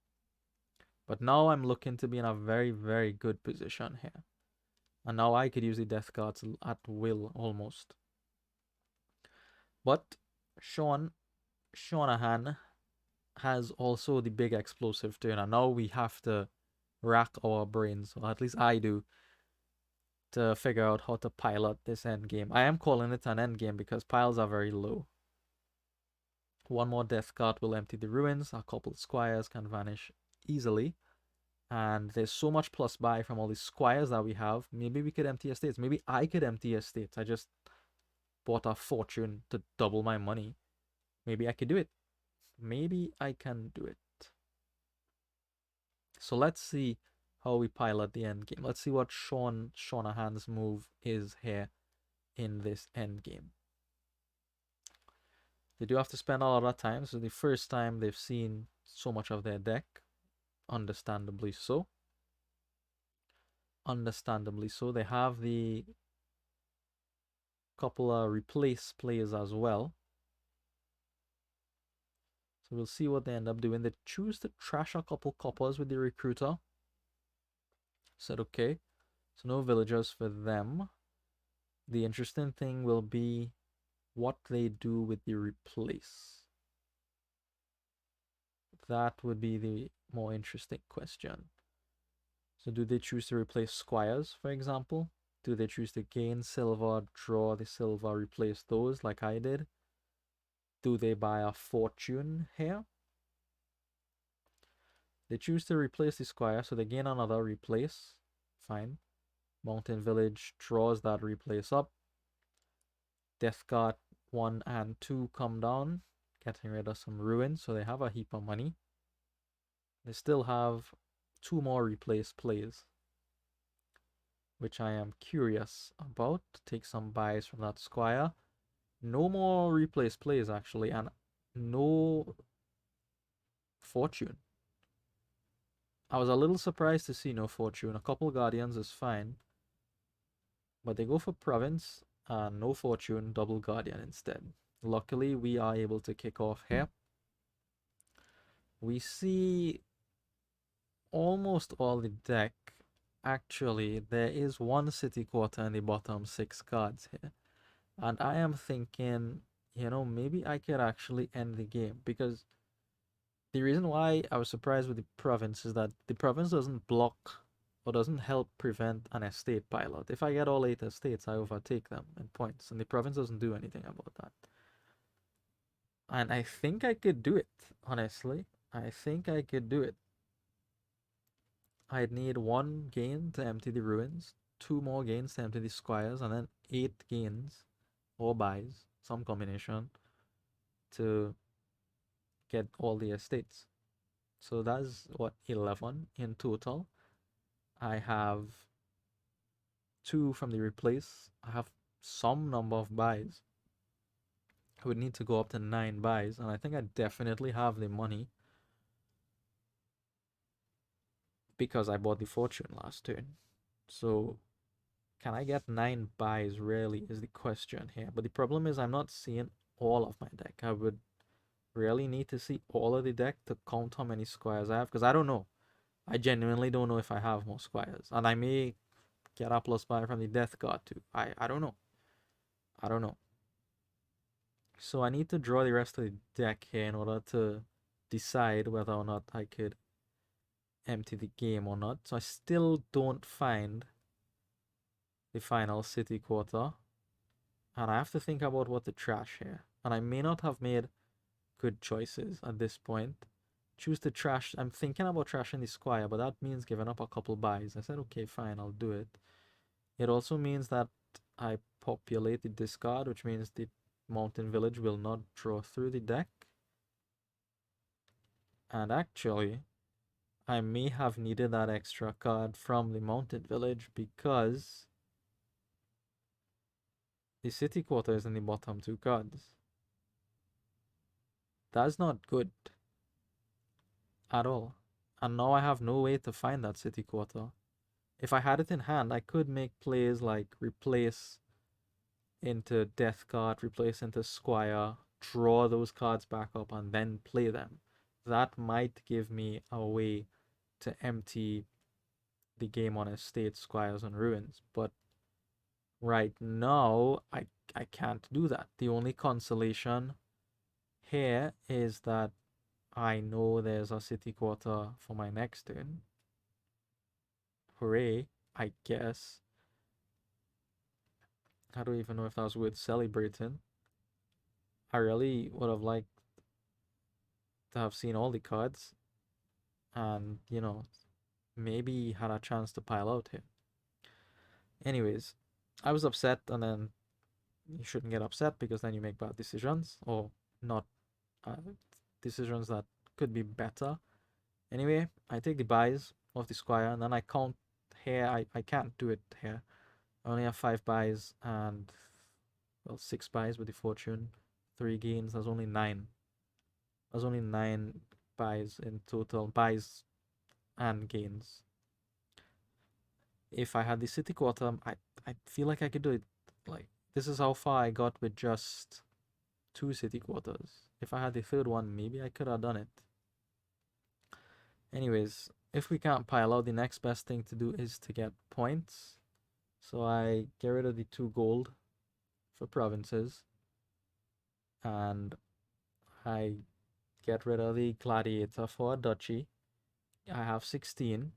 But now I'm looking to be in a very, very good position here. And now I could use the death cards at will almost. But Shanahan has also the big explosive turn, and now we have to rack our brains, or at least I do, to figure out how to pilot this end game. I am calling it an end game because piles are very low. One more death card will empty the ruins. A couple squires can vanish easily. And there's so much plus buy from all these squires that we have. Maybe we could empty estates. Maybe I could empty estates. I just bought a fortune to double my money. Maybe I could do it. Maybe I can do it. So let's see how we pilot the end game. Let's see what Shanahan's move is here in this end game. They do have to spend a lot of time. So the first time they've seen so much of their deck, understandably so. Understandably so. They have the couple of replace plays as well. So we'll see what they end up doing. They choose to trash a couple coppers with the recruiter. Said okay. So no villagers for them. The interesting thing will be what they do with the replace. That would be the more interesting question. So do they choose to replace squires, for example? Do they choose to gain silver, draw the silver, replace those like I did? Do they buy a fortune here? They choose to replace the squire, so they gain another replace. Fine. Mountain Village draws that replace up. Death Guard 1 and 2 come down, getting rid of some ruins, so they have a heap of money. They still have 2 more replace plays, which I am curious about. Take some buys from that squire. No more replace plays, actually, and no fortune. I was a little surprised to see no fortune. A couple guardians is fine, but they go for province and no fortune, double guardian instead. Luckily, we are able to kick off here. We see almost all the deck. Actually, there is one city quarter in the bottom 6 cards here. And I am thinking, maybe I could actually end the game, because the reason why I was surprised with the province is that the province doesn't block or doesn't help prevent an estate pilot. If I get all 8 estates, I overtake them in points, and the province doesn't do anything about that. And I think I could do it, honestly. I think I could do it. I'd need 1 gain to empty the ruins, 2 more gains to empty the squires, and then 8 gains or buys, some combination, to get all the estates. So that's what, 11 in total. I have 2 from the replace. I have some number of buys. I would need to go up to 9 buys, and I think I definitely have the money because I bought the fortune last turn. So can I get 9 buys really is the question here. But the problem is I'm not seeing all of my deck. I would really need to see all of the deck to count how many squires I have, because I don't know. I genuinely don't know if I have more squires. And I may get a plus buy from the death guard too. I don't know. I don't know. So I need to draw the rest of the deck here in order to decide whether or not I could empty the game or not. So I still don't find the final city quarter, and I have to think about what to trash here. And I may not have made good choices at this point. Choose to trash. I'm thinking about trashing the squire, but that means giving up a couple buys. I said, okay, fine, I'll do it. It also means that I populate the discard, which means the mountain village will not draw through the deck. And actually, I may have needed that extra card from the mountain village because the city quarter is in the bottom 2 cards. That's not good at all. And now I have no way to find that city quarter. If I had it in hand, I could make plays like replace into death card, replace into squire, draw those cards back up, and then play them. That might give me a way to empty the game on estates, squires, and ruins. But right now, I can't do that. The only consolation here is that I know there's a city quarter for my next turn. Hooray, I guess. I don't even know if that was worth celebrating. I really would have liked to have seen all the cards and, maybe had a chance to pile out here. Anyways, I was upset, and then you shouldn't get upset because then you make bad decisions or not uh, decisions that could be better. Anyway, I take the buys of the squire and then I count here. I can't do it here. I only have 5 buys and, well, 6 buys with the fortune, 3 gains. There's only 9. There's only 9 buys in total, buys and gains. If I had the city quarter, I feel like I could do it. Like, this is how far I got with just 2 city quarters. If I had the third one, maybe I could have done it. Anyways, if we can't pile out, the next best thing to do is to get points. So I get rid of the 2 gold for provinces, and I get rid of the gladiator for a duchy. I have 16.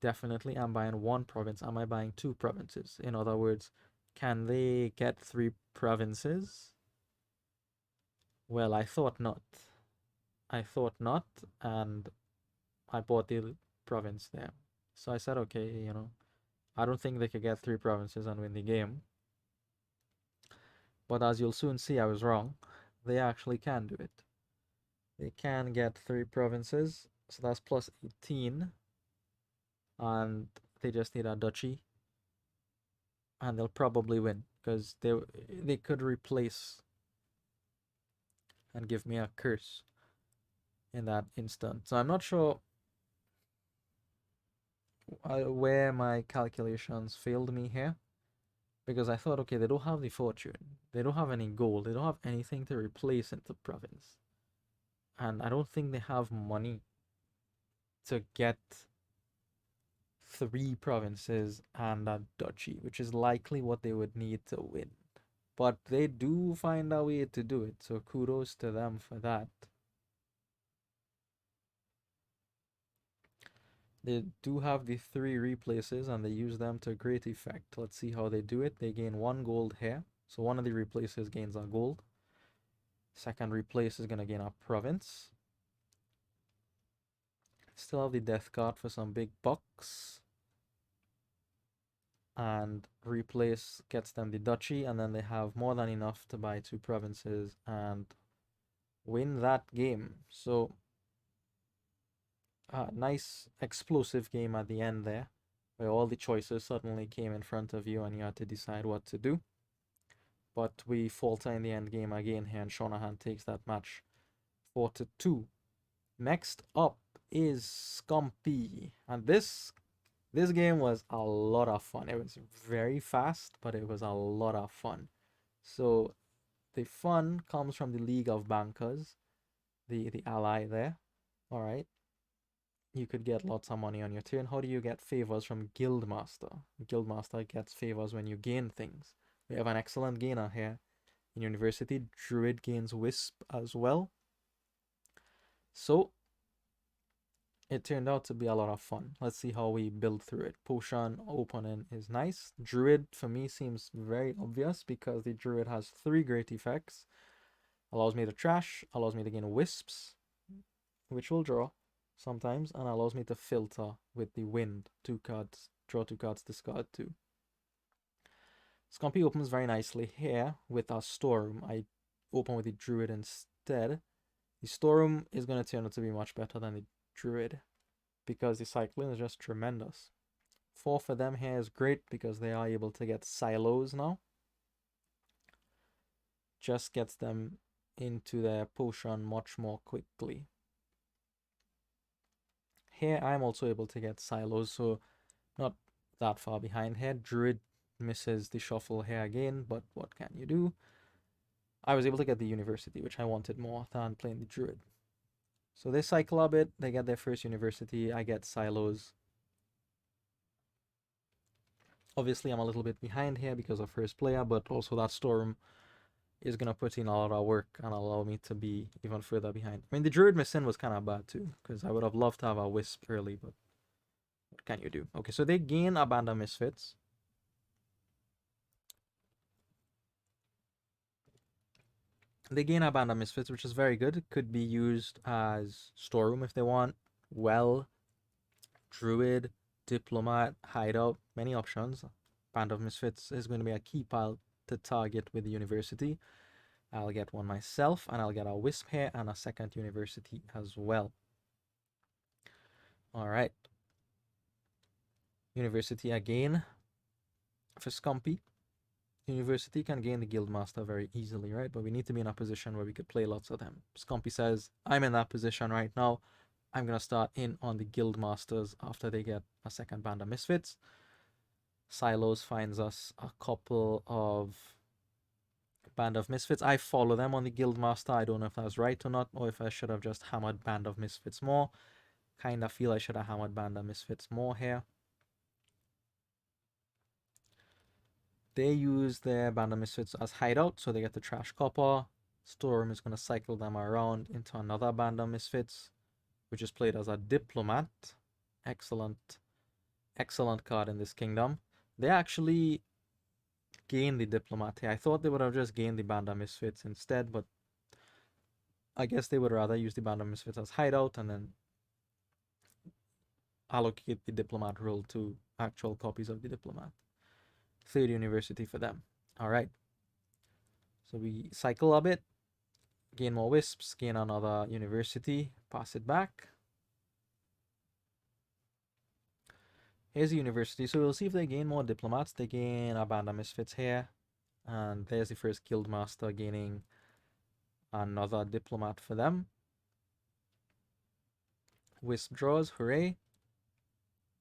Definitely I'm buying 1 province. Am I buying 2 provinces? In other words, can they get 3 provinces? Well, I thought not. I thought not, and I bought the province there. So I said, okay, I don't think they could get 3 provinces and win the game. But as you'll soon see, I was wrong. They actually can do it. They can get 3 provinces, so that's plus 18. And they just need a duchy. And they'll probably win, because they could replace and give me a curse in that instant. So I'm not sure where my calculations failed me here, because I thought, okay, they don't have the fortune, they don't have any gold, they don't have anything to replace into province, and I don't think they have money to get 3 provinces and a duchy, which is likely what they would need to win. But they do find a way to do it, so kudos to them for that. They do have the 3 replaces and they use them to great effect. Let's see how they do it. They gain 1 gold here. So one of the replaces gains a gold. Second replace is going to gain a province. Still have the death card for some big bucks. And replace gets them the duchy, and then they have more than enough to buy 2 provinces and win that game. So nice explosive game at the end there, where all the choices suddenly came in front of you and you had to decide what to do. But we falter in the end game again here, and Shanahan takes that match 4-2. Next up is Scumpy, and this game was a lot of fun. It was very fast, but it was a lot of fun. So the fun comes from the League of Bankers, the ally there. All right. You could get lots of money on your turn. How do you get favors from Guildmaster? Guildmaster gets favors when you gain things. We have an excellent gainer here. In University, Druid gains Wisp as well. So it turned out to be a lot of fun. Let's see how we build through it. Potion opening is nice. Druid for me seems very obvious because the Druid has 3 great effects. Allows me to trash, allows me to gain Wisps, which will draw sometimes, and allows me to filter with the wind. 2 cards, draw 2 cards, discard 2. Scumpy opens very nicely here with our storeroom. I open with the Druid instead. The storeroom is going to turn out to be much better than the Druid because the cycling is just tremendous. 4 for them here is great because they are able to get silos now. Just gets them into their potion much more quickly. Here I'm also able to get silos, so not that far behind here. Druid misses the shuffle here again, but what can you do? I was able to get the University, which I wanted more than playing the Druid. So they cycle a bit, they get their first University, I get silos. Obviously, I'm a little bit behind here because of first player, but also that storeroom is going to put in a lot of work and allow me to be even further behind. I mean, the Druid missing was kind of bad too, because I would have loved to have a Wisp early, but what can you do? Okay, so they gain a band of Misfits. They gain a band of Misfits, which is very good. It could be used as storeroom if they want. Well, Druid, Diplomat, Hideout, many options. Band of Misfits is going to be a key pile to target with the University. I'll get one myself, and I'll get a Wisp here and a second University as well. All right. University again for Scumpy. University can gain the Guildmaster very easily, right? But we need to be in a position where we could play lots of them. Scumpy says, I'm in that position right now. I'm going to start in on the Guildmasters after they get a second band of Misfits. Silos finds us a couple of Band of Misfits. I follow them on the Guildmaster. I don't know if that's right or not, or if I should have just hammered Band of Misfits more. Kind of feel I should have hammered Band of Misfits more here. They use their Band of Misfits as hideout, so they get the Trash Copper. Storm is going to cycle them around into another Band of Misfits, which is played as a Diplomat. Excellent, excellent card in this kingdom. They actually gain the Diplomat here. I thought they would have just gained the Band of Misfits instead, but I guess they would rather use the Band of Misfits as hideout and then allocate the Diplomat role to actual copies of the Diplomat. Third University for them. All right. So we cycle a bit, gain more Wisps, gain another University, pass it back. Here's the University. So we'll see if they gain more Diplomats. They gain a Band of Misfits here. And there's the first Guildmaster gaining another Diplomat for them. Wisp draws, hooray.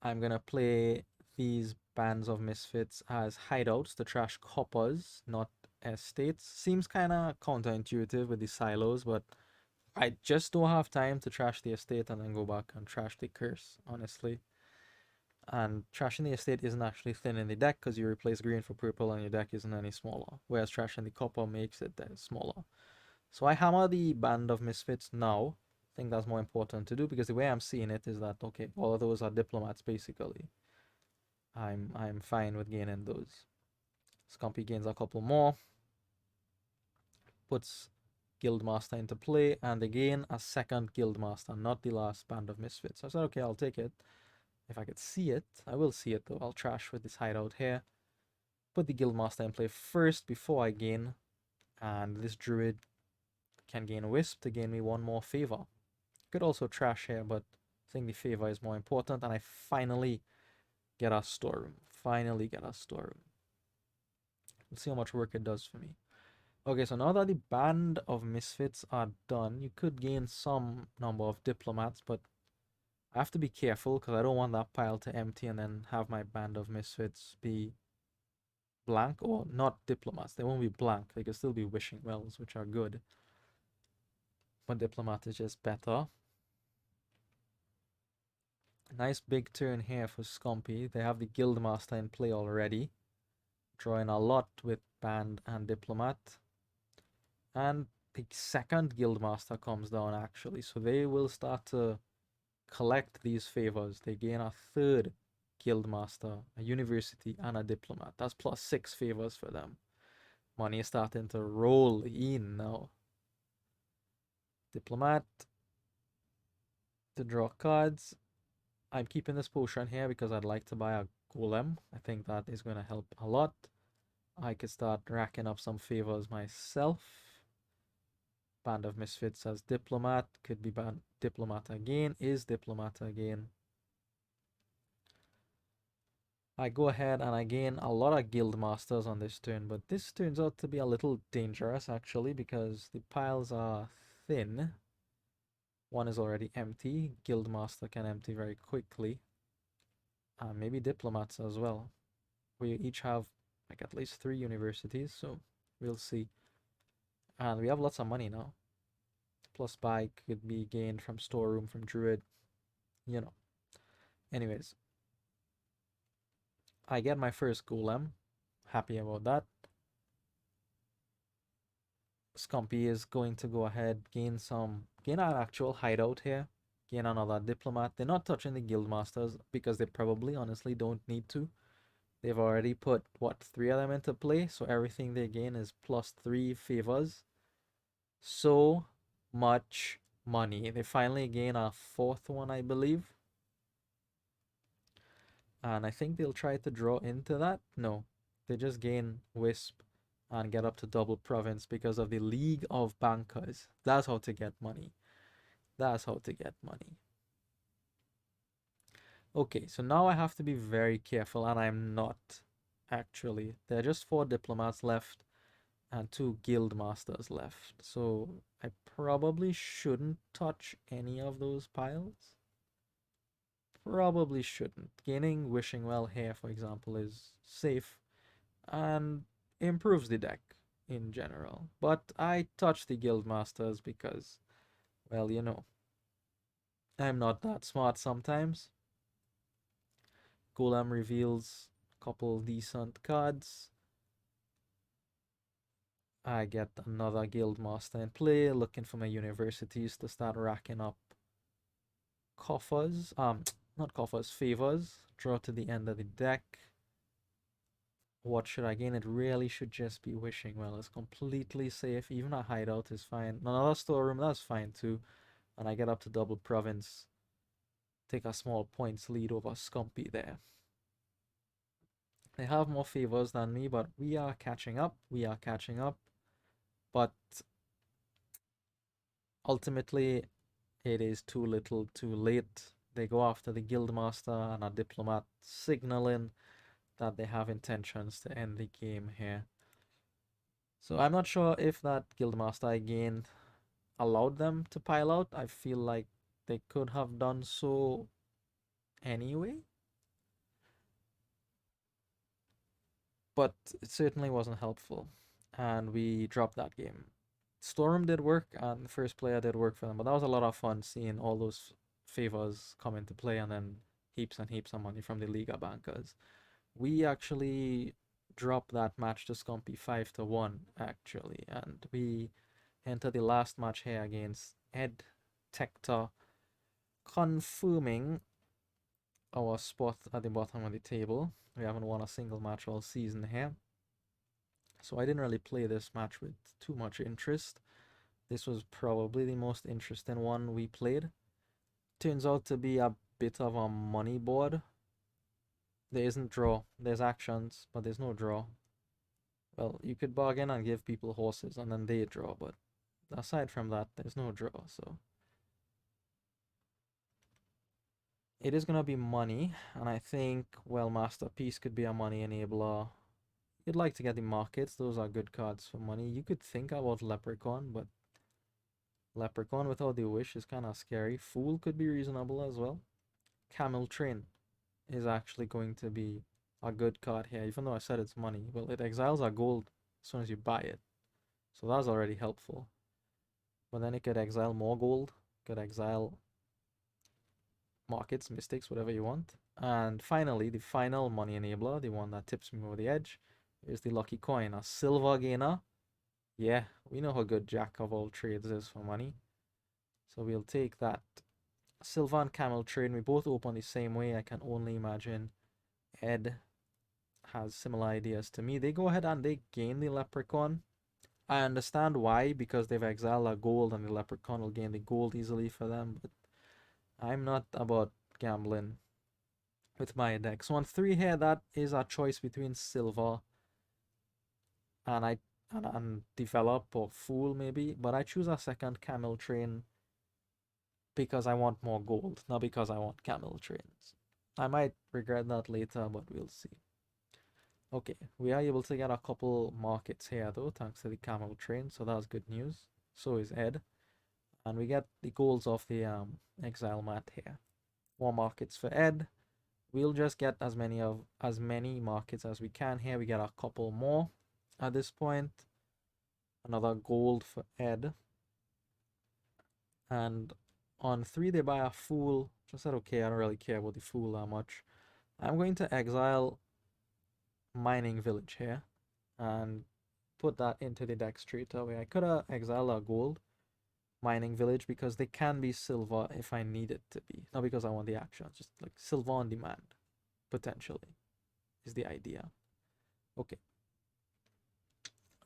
I'm going to play these bands of Misfits as hideouts, the trash coppers, not estates. Seems kind of counterintuitive with the silos, but I just don't have time to trash the estate and then go back and trash the curse, honestly. And trashing the estate isn't actually thin in the deck because you replace green for purple and your deck isn't any smaller, whereas trashing the copper makes it smaller. So I hammer the Band of Misfits now. I think that's more important to do because the way I'm seeing it is that, okay, all of those are diplomats basically. I'm fine with gaining those. Scumpy gains a couple more, puts Guildmaster into play, and again a second Guildmaster, not the last Band of Misfits. So I said, okay, I'll take it. If I could see it, I will see it though. I'll trash with this hideout here. Put the Guildmaster in play first before I gain, and this Druid can gain a Wisp to gain me one more favor. Could also trash here, but I think the favor is more important, and I finally get a storeroom. Finally get a storeroom. Let's see how much work it does for me. Okay, so now that the Band of Misfits are done, you could gain some number of Diplomats, but I have to be careful because I don't want that pile to empty and then have my Band of Misfits be blank, or not Diplomats. They won't be blank. They can still be Wishing Wells, which are good. But Diplomat is just better. Nice big turn here for Scumpy. They have the Guildmaster in play already. Drawing a lot with Band and Diplomat. And the second Guildmaster comes down actually. So they will start to collect these favors. They gain a third Guildmaster, a University, and a Diplomat. That's plus 6 favors for them. Money is starting to roll in now. Diplomat to draw cards. I'm keeping this potion here because I'd like to buy a golem. I think that is going to help a lot. I could start racking up some favors myself. Band of Misfits as Diplomat. Could be Diplomat again. Is Diplomat again. I go ahead and I gain a lot of Guild Masters on this turn, but this turns out to be a little dangerous actually because the piles are thin. One is already empty. Guildmaster can empty very quickly. Maybe diplomats as well. We each have like at least 3 universities, so we'll see. And we have lots of money now. Plus buy could be gained from storeroom, from druid, you know. Anyways, I get my first golem. Happy about that. Scumpy is going to go ahead, gain an actual hideout here, gain another diplomat. They're not touching the guild masters because they probably honestly don't need to. They've already put what, 3 of them into play, so everything they gain is +3 favors. So much money. They finally gain a 4th one, I believe. And I think they'll try to draw into that. No, they just gain Wisp and get up to double province because of the League of Bankers. That's how to get money. That's how to get money. Okay, so now I have to be very careful, and I'm not actually. There are just 4 diplomats left and 2 guild masters left. So I probably shouldn't touch any of those piles. Probably shouldn't. Gaining Wishing Well here, for example, is safe and improves the deck in general. But I touch the guild masters because, well, I'm not that smart sometimes. Golem reveals a couple decent cards. I get another guild master in play, looking for my universities to start racking up coffers. Not coffers, favors. Draw to the end of the deck. What should I gain? It really should just be Wishing Well. It's completely safe. Even a hideout is fine. Another storeroom, that's fine too. And I get up to double province. Take a small points lead over Scumpy there. They have more favors than me, but we are catching up. We are catching up. But ultimately, it is too little too late. They go after the guildmaster and a diplomat, signaling that they have intentions to end the game here. So I'm not sure if that guildmaster I gained allowed them to pile out. I feel like they could have done so anyway. But it certainly wasn't helpful. And we dropped that game. Storm did work, and the first player did work for them, but that was a lot of fun seeing all those favors come into play and then heaps and heaps of money from the Liga bankers. We actually dropped that match to Scumpy 5-1, actually, and we enter the last match here against Ed Tector, confirming our spot at the bottom of the table. We haven't won a single match all season here. So I didn't really play this match with too much interest. This was probably the most interesting one we played. Turns out to be a bit of a money board. There isn't draw. There's actions, but there's no draw. Well, you could bargain and give people horses and then they draw, but aside from that, there's no draw, so it is gonna be money, and I think, well, Masterpiece could be a money enabler. You'd like to get the markets, those are good cards for money. You could think about Leprechaun, but Leprechaun without the wish is kind of scary. Fool could be reasonable as well. Camel Train is actually going to be a good card here, even though I said it's money. Well, it exiles a gold as soon as you buy it, so that's already helpful. But then it could exile more gold, could exile markets, mystics, whatever you want. And finally, the final money enabler, the one that tips me over the edge, is the lucky coin, a silver gainer. Yeah, we know how good Jack of all trades is for money. So we'll take that. Silver and camel trade, we both open the same way. I can only imagine Ed has similar ideas to me. They go ahead and they gain the leprechaun. I understand why, because they've exiled a gold and the leprechaun will gain the gold easily for them, but I'm not about gambling with my deck. So on 3 here, that is a choice between silver and and develop or fool maybe, but I choose a second camel train because I want more gold, not because I want camel trains. I might regret that later, but we'll see. Okay, we are able to get a couple markets here though, thanks to the camel train, so that's good news. So is Ed. And we get the golds off the exile mat here. More markets for Ed. We'll just get as many markets as we can here. We get a couple more at this point. Another gold for Ed. And on 3 they buy a fool. Just said okay, I don't really care about the fool that much. I'm going to exile mining village here and put that into the deck straight away. I could have exiled a gold mining village because they can be silver if I need it to be. Not because I want the action, just like silver on demand, potentially, is the idea. Okay.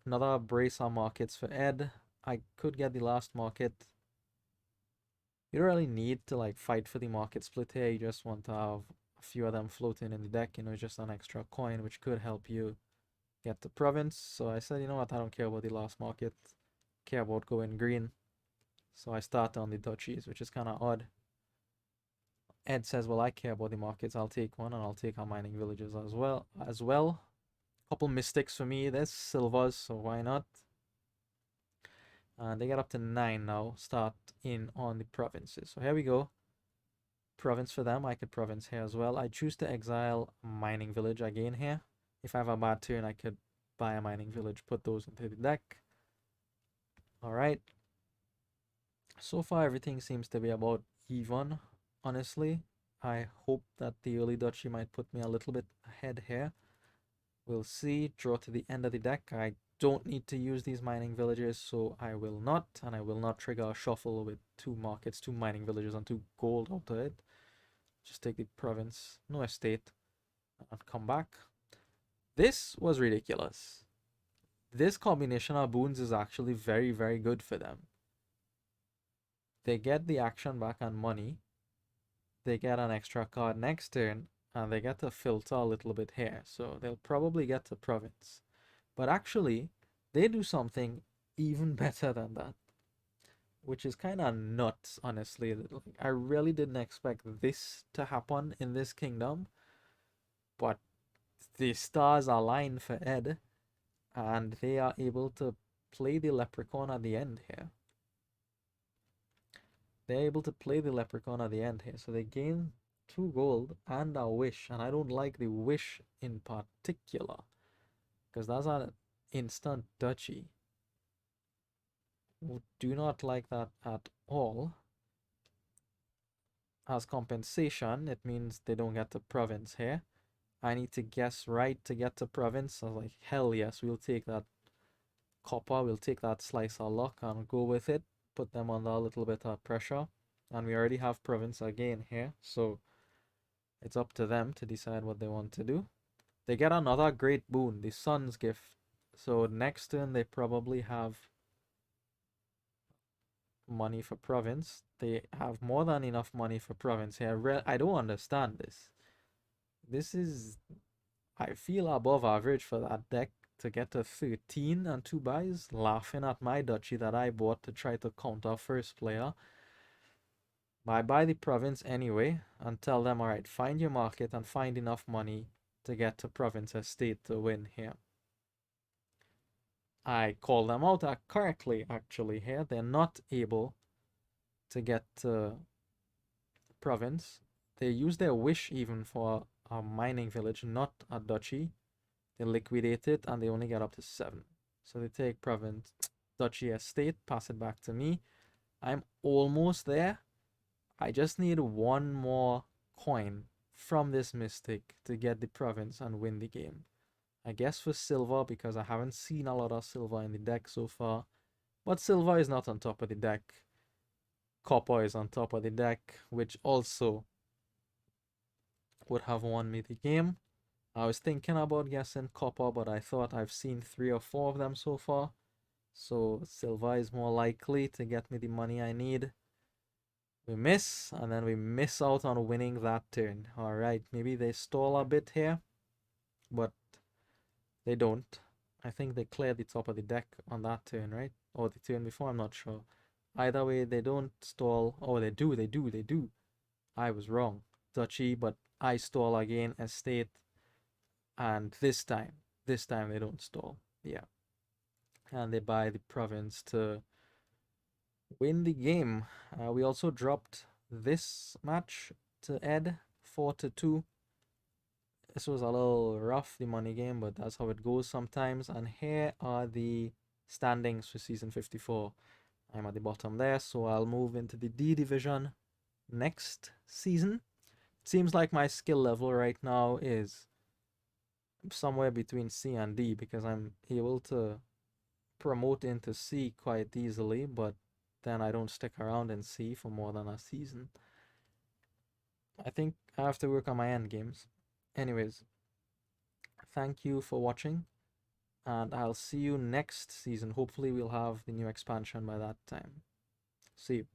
Another brace on markets for Ed. I could get the last market. You don't really need to like fight for the market split here. You just want to have a few of them floating in the deck, just an extra coin which could help you get the province. So I said, you know what, I don't care about the last market. Care about going green. So I start on the duchies, which is kind of odd. Ed says, well, I care about the markets. I'll take one, and I'll take our mining villages as well. Couple mystics for me. There's silvers, so why not? And they get up to 9 now. Start in on the provinces. So here we go. Province for them. I could province here as well. I choose to exile a mining village again here. If I have a bad turn, I could buy a mining village, put those into the deck. Alright. So far, everything seems to be about even, honestly. I hope that the early duchy might put me a little bit ahead here. We'll see. Draw to the end of the deck. I don't need to use these mining villages, so I will not. And I will not trigger a shuffle with 2 markets, 2 mining villages, and 2 gold out of it. Just take the province, no estate, and come back. This was ridiculous. This combination of boons is actually very, very good for them. They get the action back on money. They get an extra card next turn, and they get to filter a little bit here. So they'll probably get to province. But actually, they do something even better than that, which is kind of nuts, honestly. I really didn't expect this to happen in this kingdom, but the stars align for Ed, and they are able to play the leprechaun at the end here. They're able to play the leprechaun at the end here, so they gain 2 gold and a wish, and I don't like the wish in particular, because that's an instant duchy. Do not like that at all. As compensation, it means they don't get the province here. I need to guess right to get to province. I was like, hell yes, we'll take that copper, we'll take that slice of luck and go with it. Put them under a little bit of pressure. And we already have province again here, so it's up to them to decide what they want to do. They get another great boon, the Sun's Gift. So next turn they probably have money for province. They have more than enough money for province here. I don't understand this. This is, I feel, above average for that deck to get to 13 and 2 buys, laughing at my duchy that I bought to try to counter first player. I buy the province anyway and tell them, alright, find your market and find enough money to get to province estate to win here. I call them out correctly, actually, here. They're not able to get to province. They use their wish even for a mining village, not a duchy. They liquidate it and they only get up to 7. So they take province, duchy estate, pass it back to me. I'm almost there. I just need 1 more coin from this mystic to get the province and win the game. I guess for silver, because I haven't seen a lot of silver in the deck so far. But silver is not on top of the deck. Copper is on top of the deck, which also would have won me the game. I was thinking about guessing copper, but I thought I've seen 3 or 4 of them so far. So silver is more likely to get me the money I need. We miss, and then we miss out on winning that turn. Alright, maybe they stall a bit here, but they don't. I think they cleared the top of the deck on that turn, right? Or the turn before, I'm not sure. Either way, they don't stall. Oh, they do. I was wrong. Duchy, but I stall again, estate. And this time they don't stall. Yeah. And they buy the province to win the game. We also dropped this match to Ed 4-2. This was a little rough, the money game, but that's how it goes sometimes. And here are the standings for season 54. I'm at the bottom there, so I'll move into the D division next season. It seems like my skill level right now is somewhere between C and D because I'm able to promote into C quite easily, but then I don't stick around in C for more than a season. I think I have to work on my end games. Anyways, thank you for watching, and I'll see you next season. Hopefully, we'll have the new expansion by that time. See you.